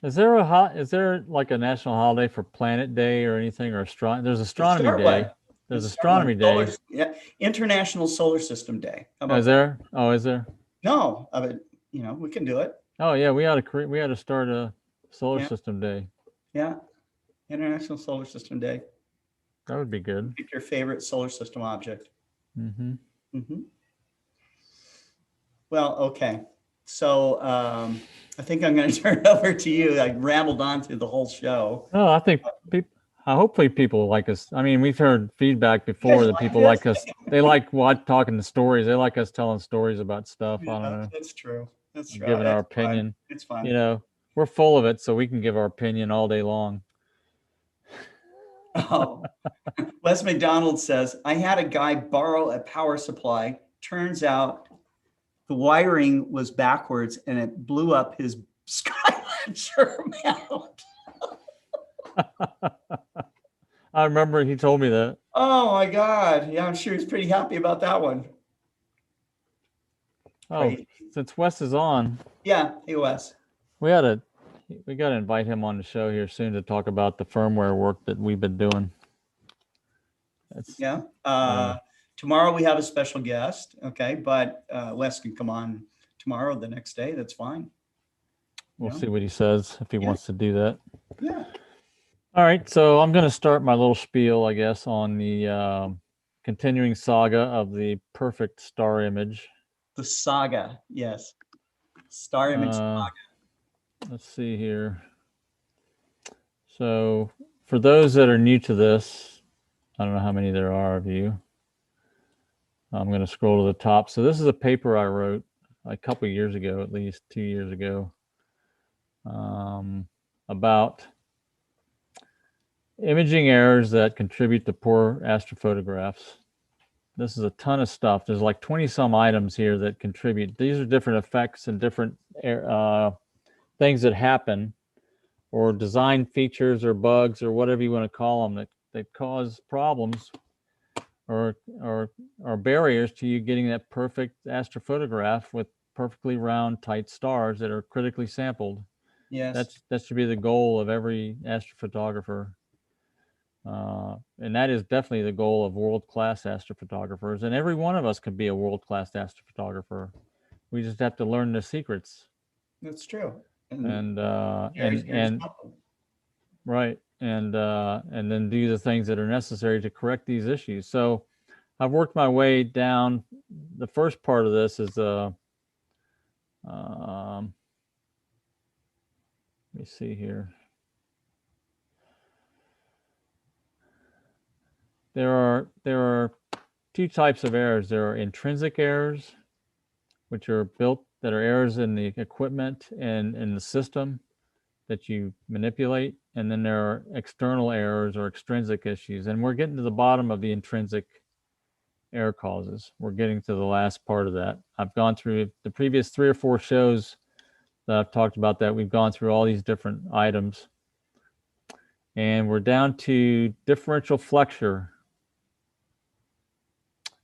is there like a national holiday for Planet Day or anything, or there's Astronomy Day? There's Astronomy Day. Yeah, International Solar System Day. Is there? Oh, is there? No, we can do it. Oh yeah, we ought to start a Solar System Day. Yeah, International Solar System Day. That would be good. Pick your favorite solar system object. Mm-hmm. Mm-hmm. Well, okay. So I think I'm going to turn it over to you. I rambled on through the whole show. No, I think Hopefully people like us. I mean, we've heard feedback before that like people this? like us. They like talking the stories. They like us telling stories about stuff. I don't know, That's true. That's true. giving our It's fun. opinion. It's fun. You know, we're full of it, so we can give our opinion all day long. Oh, Wes McDonald says, I had a guy borrow a power supply. Turns out the wiring was backwards and it blew up his Skylander mount. I remember he told me that. Oh my God. Yeah, I'm sure he's pretty happy about that one. Oh, Crazy. since Wes is on, Yeah, hey Wes. we got to invite him on the show here soon to talk about the firmware work that we've been doing. That's, Yeah. Tomorrow we have a special guest. Okay. But Wes can come on tomorrow, the next day. That's fine. we'll Yeah. see what he says if he Yeah. wants to do that. Yeah. All right, so I'm going to start my little spiel, I guess, on the continuing saga of the perfect star image. The saga. Yes. Star image saga. Let's see here. So for those that are new to this, I don't know how many there are of you. I'm going to scroll to the top. So this is a paper I wrote a couple years ago, at least 2 years ago, about imaging errors that contribute to poor astrophotographs. This is a ton of stuff. There's like 20 some items here that contribute. These are different effects and different things that happen, or design features or bugs or whatever you want to call them that cause problems or barriers to you getting that perfect astrophotograph with perfectly round, tight stars that are critically sampled. Yes. That should be the goal of every astrophotographer. And that is definitely the goal of world-class astrophotographers. And every one of us can be a world-class astrophotographer. We just have to learn the secrets. That's true. And right. And then do the things that are necessary to correct these issues. So I've worked my way down. The first part of this is let me see here. There are two types of errors. There are intrinsic errors, which are that are errors in the equipment and in the system that you manipulate. And then there are external errors or extrinsic issues. And we're getting to the bottom of the intrinsic error causes. We're getting to the last part of that. I've gone through the previous 3 or 4 shows that I've talked about that. We've gone through all these different items. And we're down to differential flexure.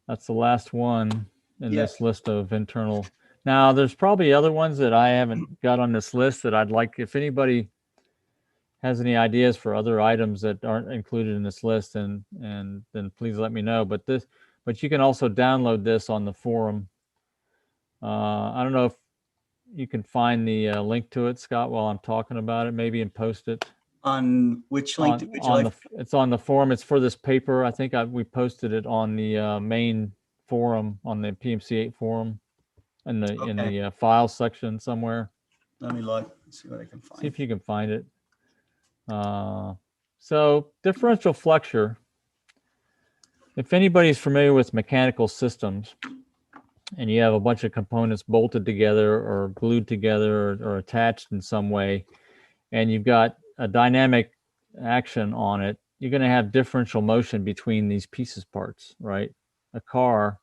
That's the last one in this list of internal. Now, there's probably other ones that I haven't got on this list that I'd like, if anybody has any ideas for other items that aren't included in this list, and then please let me know. But you can also download this on the forum. I don't know if you can find the link to it, Scott, while I'm talking about it, maybe, and post it. On which link would you like? It's on the forum. It's for this paper. I think we posted it on the main forum, on the PMC-Eight forum, in the file section somewhere. Let me look, see what I can find. See if you can find it. So differential flexure, if anybody's familiar with mechanical systems and you have a bunch of components bolted together or glued together or attached in some way, and you've got a dynamic action on it, you're going to have differential motion between these pieces parts, right? A car's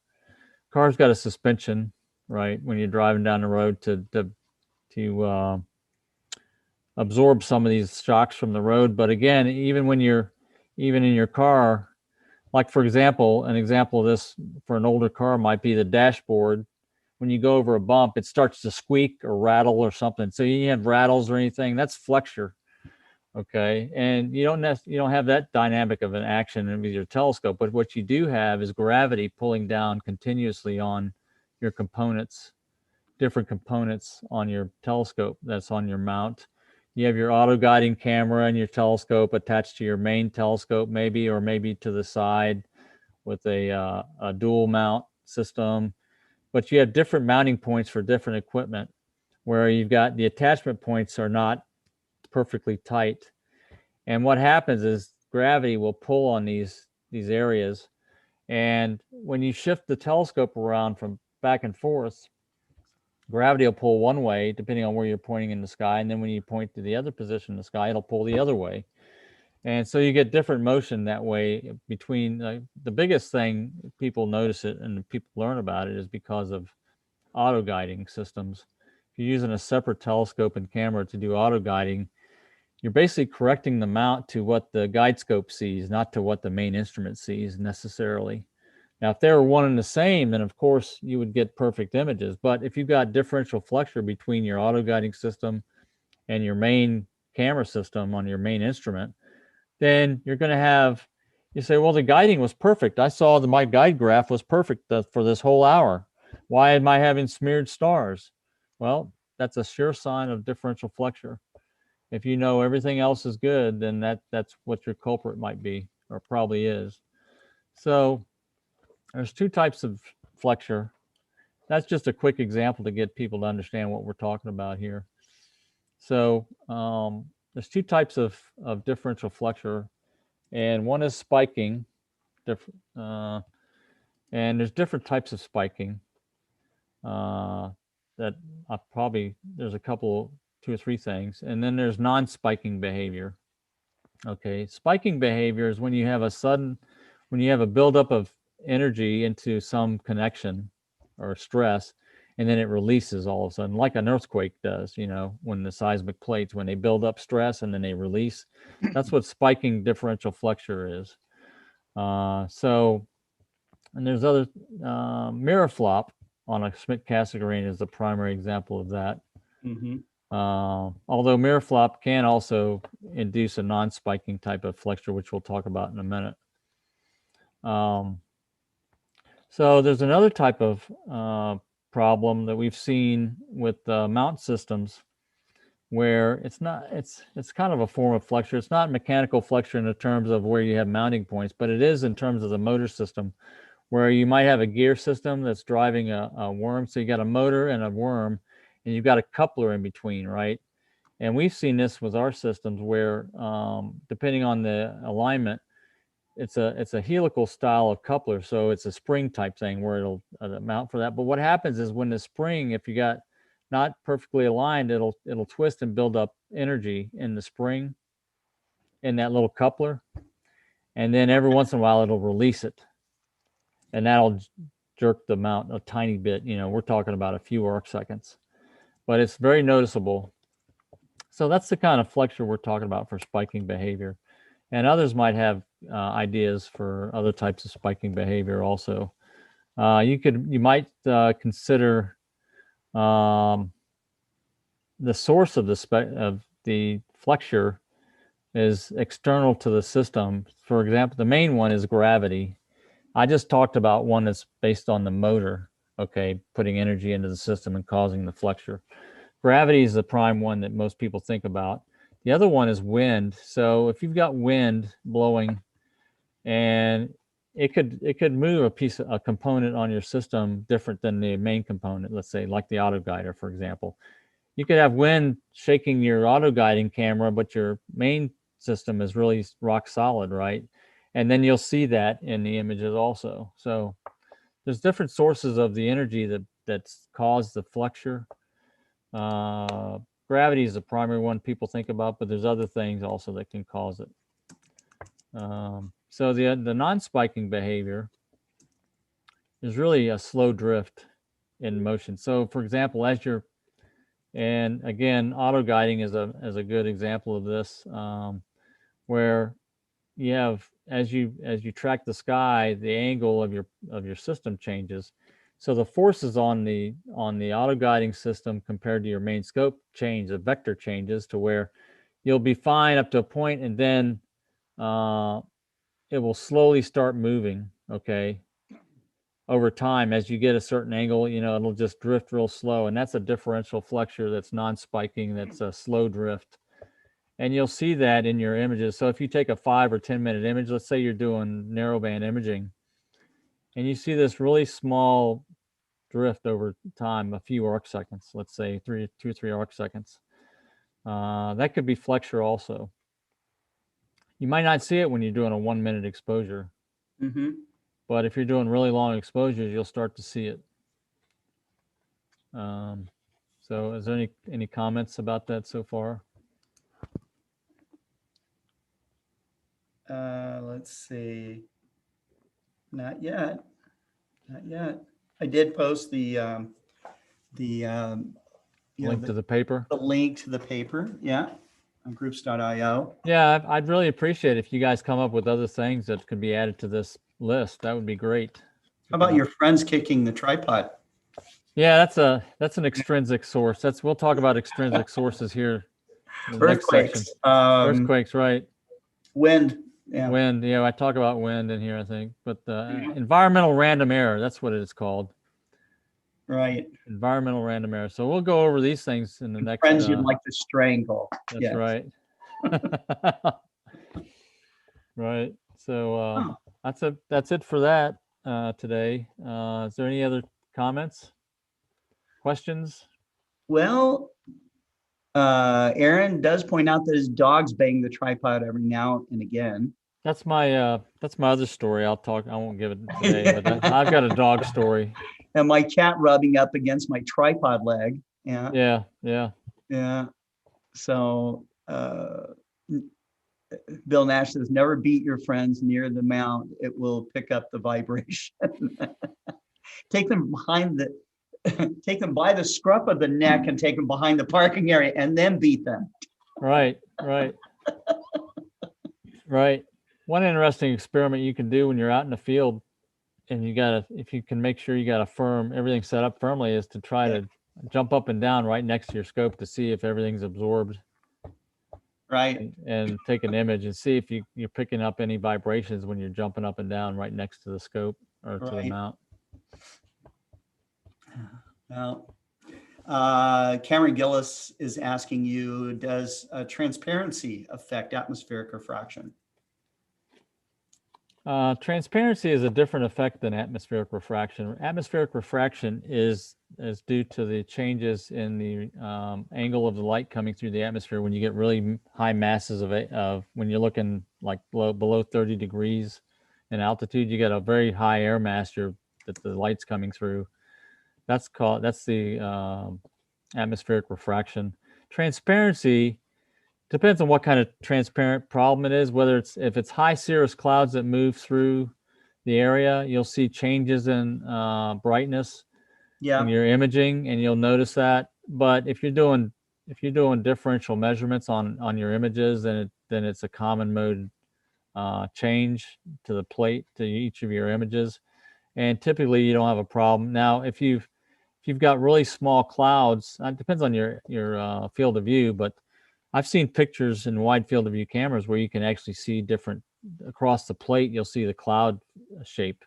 got a suspension, right? When you're driving down the road to absorb some of these shocks from the road. But again, even in your car, like for example, an example of this for an older car might be the dashboard. When you go over a bump, it starts to squeak or rattle or something. So you have rattles or anything, that's flexure. Okay, and you don't have that dynamic of an action with your telescope, but what you do have is gravity pulling down continuously on your components, different components on your telescope that's on your mount. You have your auto guiding camera and your telescope attached to your main telescope, maybe, or maybe to the side with a dual mount system. But you have different mounting points for different equipment, where you've got the attachment points are not perfectly tight. And what happens is gravity will pull on these areas. And when you shift the telescope around from back and forth, gravity will pull one way depending on where you're pointing in the sky. And then when you point to the other position in the sky, it'll pull the other way. And so you get different motion that way between the biggest thing people notice it and people learn about it is because of auto guiding systems. If you're using a separate telescope and camera to do auto guiding, you're basically correcting the mount to what the guide scope sees, not to what the main instrument sees necessarily. Now, if they were one and the same, then of course you would get perfect images. But if you've got differential flexure between your auto guiding system and your main camera system on your main instrument, then you're going to have, you say, well, the guiding was perfect. I saw that my guide graph was perfect for this whole hour. Why am I having smeared stars? Well, that's a sure sign of differential flexure. If you know everything else is good, then that's what your culprit might be, or probably is. So there's two types of flexure. That's just a quick example to get people to understand what we're talking about here. So there's two types of differential flexure, and one is spiking, and there's different types of spiking that there's a couple, 2 or 3 things, and then there's non-spiking behavior. Okay, spiking behavior is when you have a buildup of energy into some connection or stress, and then it releases all of a sudden, like an earthquake does, when the seismic plates, when they build up stress and then they release. That's what spiking differential flexure is. And there's other, mirror flop on a Schmidt-Cassegrain is the primary example of that. Mm-hmm. Although mirror flop can also induce a non-spiking type of flexure, which we'll talk about in a minute. So there's another type of problem that we've seen with mount systems where it's kind of a form of flexure. It's not mechanical flexure in the terms of where you have mounting points, but it is in terms of the motor system, where you might have a gear system that's driving a worm. So you got a motor and a worm, and you've got a coupler in between, right? And we've seen this with our systems where, depending on the alignment, it's a helical style of coupler. So it's a spring type thing where it'll mount for that. But what happens is when the spring, if you got not perfectly aligned, it'll twist and build up energy in the spring in that little coupler. And then every once in a while, it'll release it. And that'll jerk the mount a tiny bit. We're talking about a few arc seconds, but it's very noticeable. So that's the kind of flexure we're talking about for spiking behavior. And others might have ideas for other types of spiking behavior also. You might consider the source of the flexure is external to the system. For example, the main one is gravity. I just talked about one that's based on the motor, okay, putting energy into the system and causing the flexure. Gravity is the prime one that most people think about. The other one is wind. So if you've got wind blowing and it could move a component on your system different than the main component, let's say like the auto guider, for example. You could have wind shaking your auto guiding camera, but your main system is really rock solid, right? And then you'll see that in the images also. So there's different sources of the energy that's caused the flexure. Gravity is the primary one people think about, but there's other things also that can cause it. So the non-spiking behavior is really a slow drift in motion. So for example, and again, auto guiding is a good example of this, where you have, as you track the sky, the angle of your system changes. So the forces on the auto guiding system compared to your main scope change, the vector changes to where you'll be fine up to a point, and then it will slowly start moving, okay, over time. As you get a certain angle, it'll just drift real slow, and that's a differential flexure that's non-spiking, that's a slow drift. And you'll see that in your images. So if you take a 5 or 10 minute image, let's say you're doing narrowband imaging, and you see this really small drift over time, a few arc seconds, let's say 2 or 3 arc seconds. That could be flexure also. You might not see it when you're doing a 1 minute exposure, Mm-hmm. but if you're doing really long exposures, you'll start to see it. So is there any comments about that so far? Let's see. Not yet. Not yet. I did post the Link to the paper? the link to the paper. Yeah, on groups.io. Yeah, I'd really appreciate if you guys come up with other things that could be added to this list. That would be great. How about your friends kicking the tripod? Yeah, that's an extrinsic source. We'll talk about extrinsic sources here in the next section. Earthquakes. Earthquakes, right? Wind. Yeah. Wind. Yeah, I talk about wind in here, I think. But environmental random error, that's what it's called. Right. Environmental random error. So we'll go over these things in the next. Friends you'd like to strangle. That's Yes. right. Right. So that's it for that today. Is there any other comments, questions? Well, Aaron does point out that his dogs bang the tripod every now and again. That's my other story. I won't give it today, but I've got a dog story. And my cat rubbing up against my tripod leg. Yeah. Yeah, yeah. Yeah. So Bill Nash says, never beat your friends near the mount. It will pick up the vibration. Take them take them by the scruff of the neck and take them behind the parking area and then beat them. Right, right. Right. One interesting experiment you can do when you're out in the field and if you can make sure you got everything set up firmly, is to try to jump up and down right next to your scope to see if everything's absorbed. Right. And take an image and see if you're picking up any vibrations when you're jumping up and down right next to the scope or to the mount. Well, Cameron Gillis is asking you, does transparency affect atmospheric refraction? Transparency is a different effect than atmospheric refraction. Atmospheric refraction is due to the changes in the angle of the light coming through the atmosphere when you get really high masses of when you're looking like below 30 degrees in altitude, you get a very high air mass that the light's coming through. That's the atmospheric refraction. Transparency depends on what kind of transparent problem it is, if it's high cirrus clouds that move through the area, you'll see changes in brightness in your imaging, and you'll notice that. But if you're doing differential measurements on your images, then it's a common mode change to the plate to each of your images, and typically you don't have a problem. Now, if you've got really small clouds, it depends on your field of view, but I've seen pictures in wide field of view cameras where you can actually see different across the plate. You'll see the cloud shape.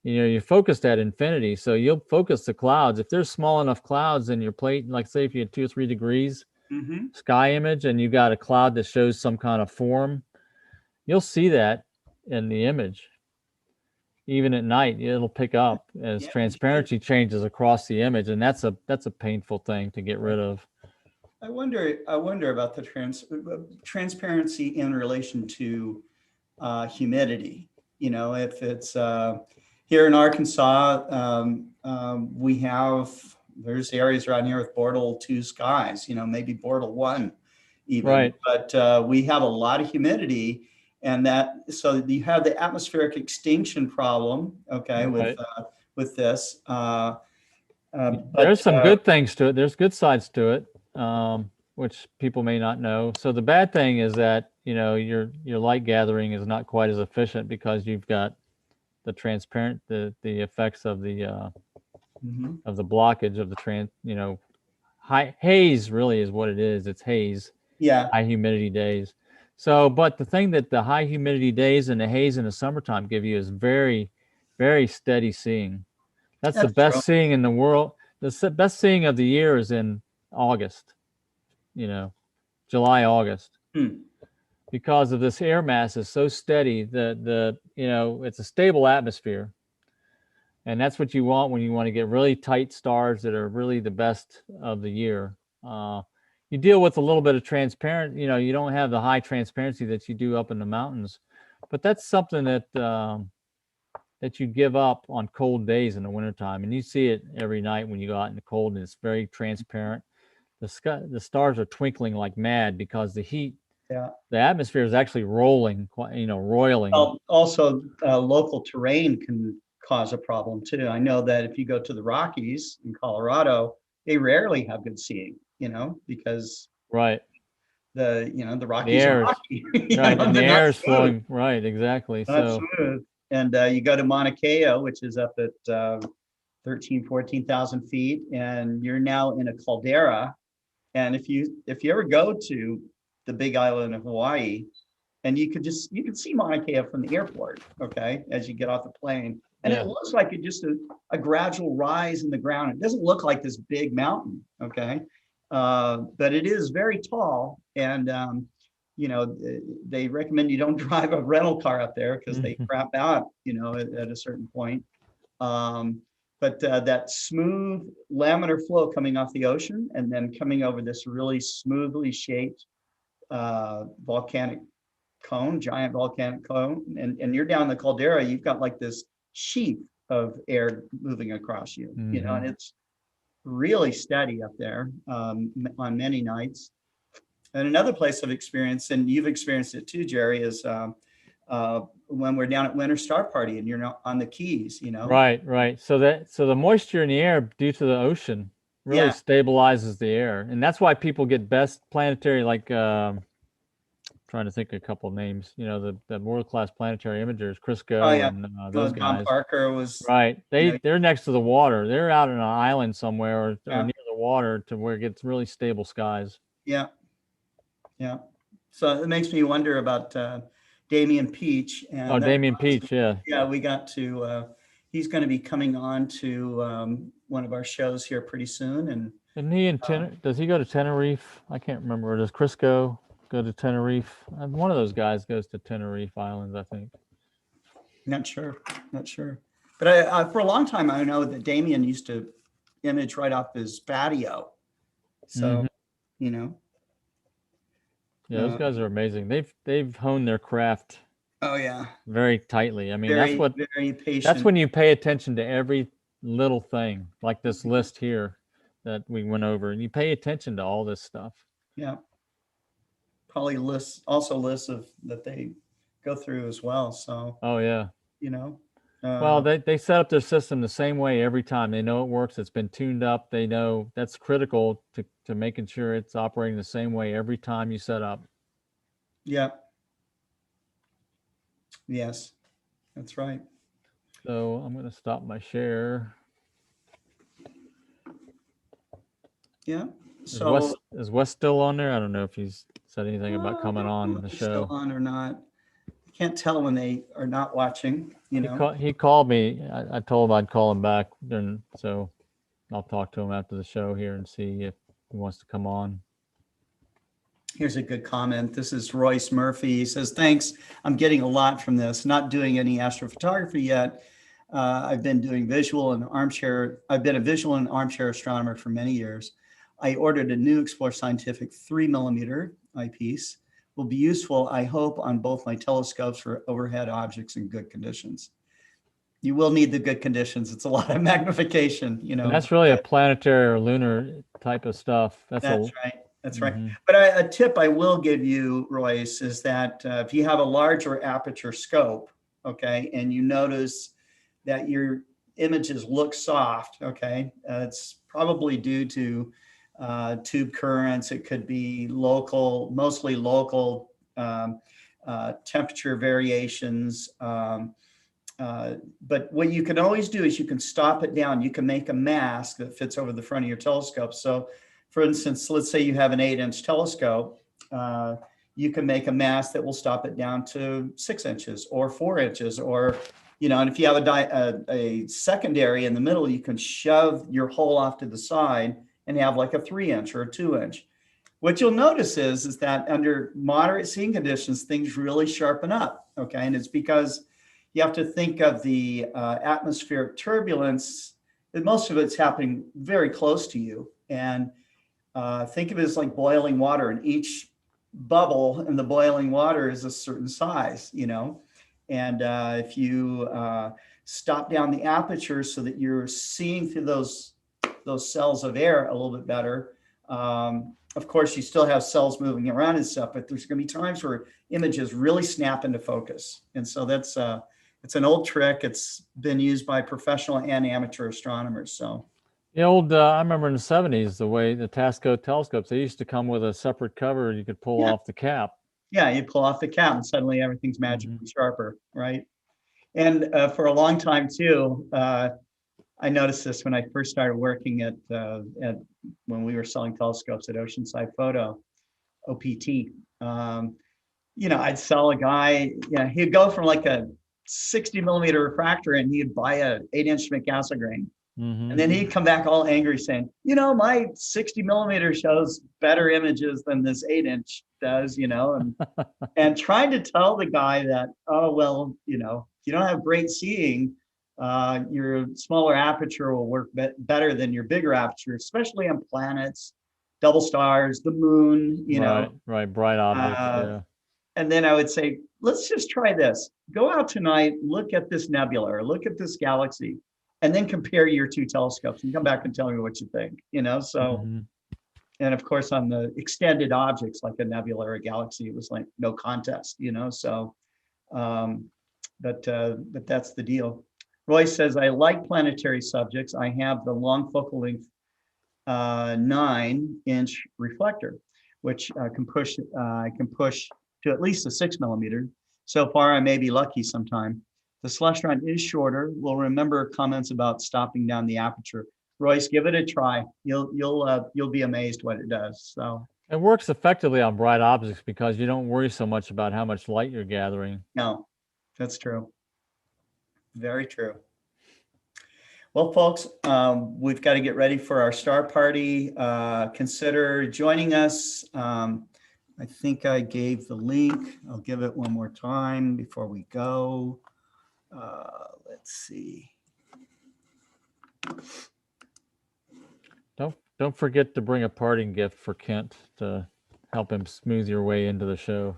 You're focused at infinity, so you'll focus the clouds. If there's small enough clouds in your plate, like say if you had 2 or 3 degrees sky image and you got a cloud that shows some kind of form, you'll see that in the image. Even at night, it'll pick up as transparency changes across the image, and that's a painful thing to get rid of. I wonder about the transparency in relation to humidity. If it's here in Arkansas, there's areas around here with Bortle 2 skies, maybe Bortle 1 even. Right. But we have a lot of humidity, and so you have the atmospheric extinction problem, with this. There's some good things to it. There's good sides to it, which people may not know. So the bad thing is that your light gathering is not quite as efficient because you've got the transparent the effects of the blockage of the high haze really is what it is. It's haze. Yeah. High humidity days. So, but the thing that the high humidity days and the haze in the summertime give you is very, very steady seeing. That's the best seeing in the world. The best seeing of the year is in August, July, August, because of this air mass is so steady. It's a stable atmosphere, and that's what you want when you want to get really tight stars that are really the best of the year. you deal with a little bit of transparent, you don't have the high transparency that you do up in the mountains, but that's something that that you give up on cold days in the wintertime. And you see it every night when you go out in the cold, and it's very transparent. The stars are twinkling like mad because the heat, Yeah. the atmosphere is actually rolling, roiling. Also, local terrain can cause a problem too. I know that if you go to the Rockies in Colorado, they rarely have good seeing, because right. the Rockies are air is- rocky. Right, and the they're not air is smooth. flowing. Right, exactly. Not So smooth. And you go to Mauna Kea, which is up at 14,000 feet, and you're now in a caldera. And if you ever go to the Big Island of Hawaii, and you could see Mauna Kea from the airport, okay, as you get off the plane. And Yeah. it looks like it just a gradual rise in the ground. It doesn't look like this big mountain, okay? But it is very tall. And, they recommend you don't drive a rental car up there because they crap out, at a certain point. But that smooth laminar flow coming off the ocean and then coming over this really smoothly shaped volcanic cone, giant volcanic cone, and you're down the caldera, you've got like this sheath of air moving across you, and it's really steady up there on many nights. And another place I've experienced, and you've experienced it too, Jerry, is when we're down at Winter Star Party and you're not on the Keys, Right. So the moisture in the air due to the ocean really Yeah. stabilizes the air, and that's why people get best planetary, like trying to think of a couple of names. The world-class planetary imagers, Crisco Oh, yeah. and those Tom guys. Parker was Right. They're next to the water. They're out on an island somewhere or Yeah. near the water to where it gets really stable skies. Yeah. So it makes me wonder about Damian Peach. And Damian Peach, yeah. Yeah, we got to. He's going to be coming on to one of our shows here pretty soon. And Isn't he in does he go to Tenerife? I can't remember. Or does Crisco go to Tenerife? One of those guys goes to Tenerife Islands, I think. Not sure. But I for a long time, I know that Damian used to image right off his patio. So, Yeah, those guys are amazing. They've honed their craft. Oh yeah. Very tightly. I mean, very patient. That's when you pay attention to every little thing, like this list here that we went over, and you pay attention to all this stuff. Yeah. Probably lists of that they go through as well. So. Oh yeah. Well, they set up their system the same way every time. They know it works. It's been tuned up. They know that's critical to making sure it's operating the same way every time you set up. Yeah. Yes, that's right. So I'm going to stop my share. Yeah. So is Wes still on there? I don't know if he's said anything about coming on the show. Still on or not? I can't tell when they are not watching. He called me. I told him I'd call him back, and so I'll talk to him after the show here and see if he wants to come on. Here's a good comment. This is Royce Murphy. He says, "Thanks. I'm getting a lot from this. Not doing any astrophotography yet. I've been doing visual and armchair. I've been a visual and armchair astronomer for many years. I ordered a new Explore Scientific 3mm eyepiece. Will be useful, I hope, on both my telescopes for overhead objects in good conditions." You will need the good conditions. It's a lot of magnification, And that's really a planetary or lunar type of stuff. That's right. That's right. But a tip I will give you, Royce, is that if you have a larger aperture scope, okay, and you notice that your images look soft, okay, it's probably due to tube currents. It could be mostly local temperature variations. But what you can always do is you can stop it down. You can make a mask that fits over the front of your telescope. So for instance, let's say you have an 8-inch telescope, you can make a mask that will stop it down to 6 inches or 4 inches, or, and if you have a secondary in the middle, you can shove your hole off to the side and have like a 3-inch or a 2-inch. What you'll notice is that under moderate seeing conditions, things really sharpen up, okay? And it's because you have to think of the atmospheric turbulence, that most of it's happening very close to you. And think of it as like boiling water, and each bubble in the boiling water is a certain size, and if you stop down the aperture so that you're seeing through those cells of air a little bit better. Of course, you still have cells moving around and stuff, but there's going to be times where images really snap into focus. And so it's an old trick. It's been used by professional and amateur astronomers. So the old, I remember in the 70s, the way the Tasco telescopes, they used to come with a separate cover you could pull off the cap. Yeah, you pull off the cap and suddenly everything's magically sharper, right? And for a long time too, I noticed this when I first started working at when we were selling telescopes at Oceanside Photo, OPT. I'd sell a guy, he'd go from like a 60 millimeter refractor and he'd buy a 8-inch McCassegrain. And then he'd come back all angry saying, my 60 millimeter shows better images than this 8-inch does, and trying to tell the guy that, oh, well, you don't have great seeing, your smaller aperture will work better than your bigger aperture, especially on planets, double stars, the moon, Right, bright objects, And then I would say, let's just try this. Go out tonight, look at this nebula or look at this galaxy, and then compare your two telescopes and come back and tell me what you think, so. And of course, on the extended objects like a nebula or a galaxy, it was like no contest, so, but that's the deal. Roy says, I like planetary subjects. I have the long focal length 9-inch reflector, which I can push to at least a 6 millimeter. So far, I may be lucky sometime. The celestron is shorter. We'll remember comments about stopping down the aperture. Royce, give it a try. You'll be amazed what it does. So it works effectively on bright objects because you don't worry so much about how much light you're gathering. No, that's true. Very true. Well, folks, we've got to get ready for our star party. Consider joining us. I think I gave the link. I'll give it one more time before we go. Let's see. Don't forget to bring a parting gift for Kent to help him smooth your way into the show.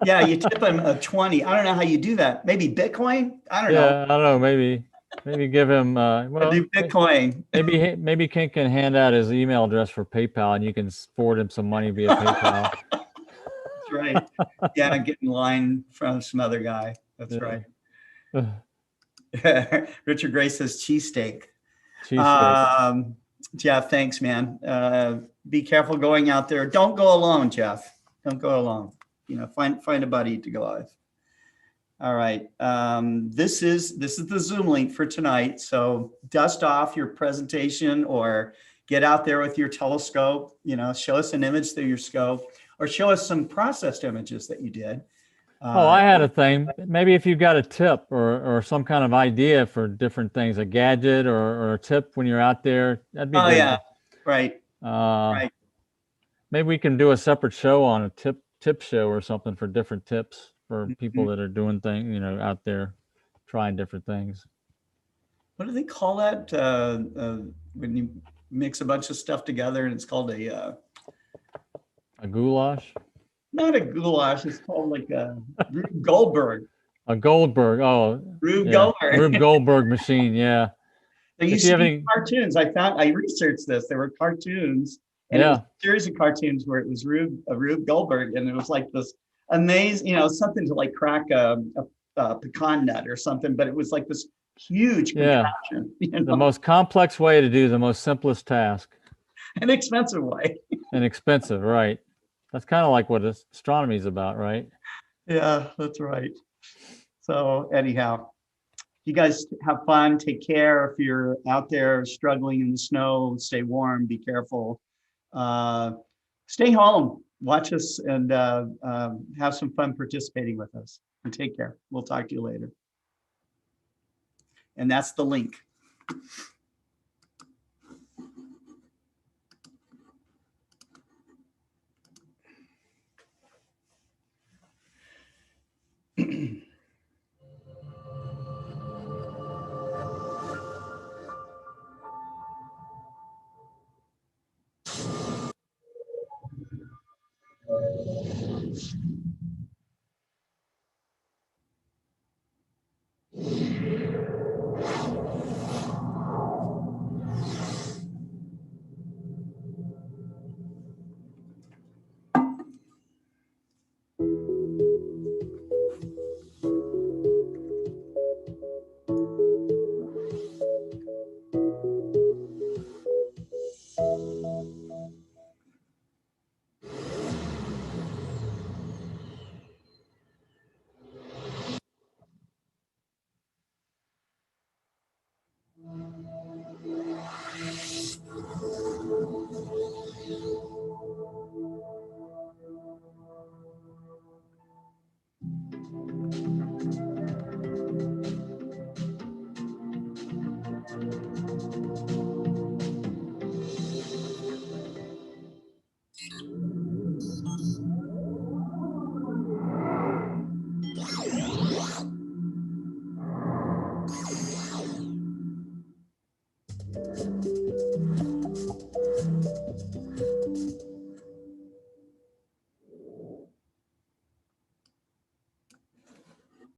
Yeah, you tip him a 20. I don't know how you do that. Maybe Bitcoin? I don't know. Yeah, I don't know. Maybe give him. Well, do Bitcoin. Maybe Kent can hand out his email address for PayPal, and you can forward him some money via PayPal. That's right. Yeah, I get in line from some other guy. That's right. Richard Gray says cheesesteak. Jeff, thanks, man. Be careful going out there. Don't go alone, Jeff. Don't go alone. Find a buddy to go with. All right. This is the Zoom link for tonight. So dust off your presentation or get out there with your telescope. Show us an image through your scope or show us some processed images that you did. I had a thing. Maybe if you've got a tip or some kind of idea for different things, a gadget or a tip when you're out there, that'd be good. Oh, yeah. Right. Right. Maybe we can do a separate show on a tip show or something for different tips for people that are doing things, out there trying different things. What do they call that when you mix a bunch of stuff together and it's called a goulash? Not a goulash. It's called like a Rube Goldberg. A Goldberg. Oh, Rube Goldberg. Rube Goldberg machine. Yeah. There used to be cartoons. I researched this. There were cartoons, and it was a series of cartoons where it was Rube Goldberg, and it was like this amazing, something to like crack a pecan nut or something, but it was like this huge contraption. The most complex way to do the most simplest task. An expensive way. And expensive, right? That's kind of like what astronomy is about, right? Yeah, that's right. So anyhow, you guys have fun. Take care. If you're out there struggling in the snow, stay warm. Be careful. Stay home. Watch us and have some fun participating with us. And take care. We'll talk to you later. And that's the link.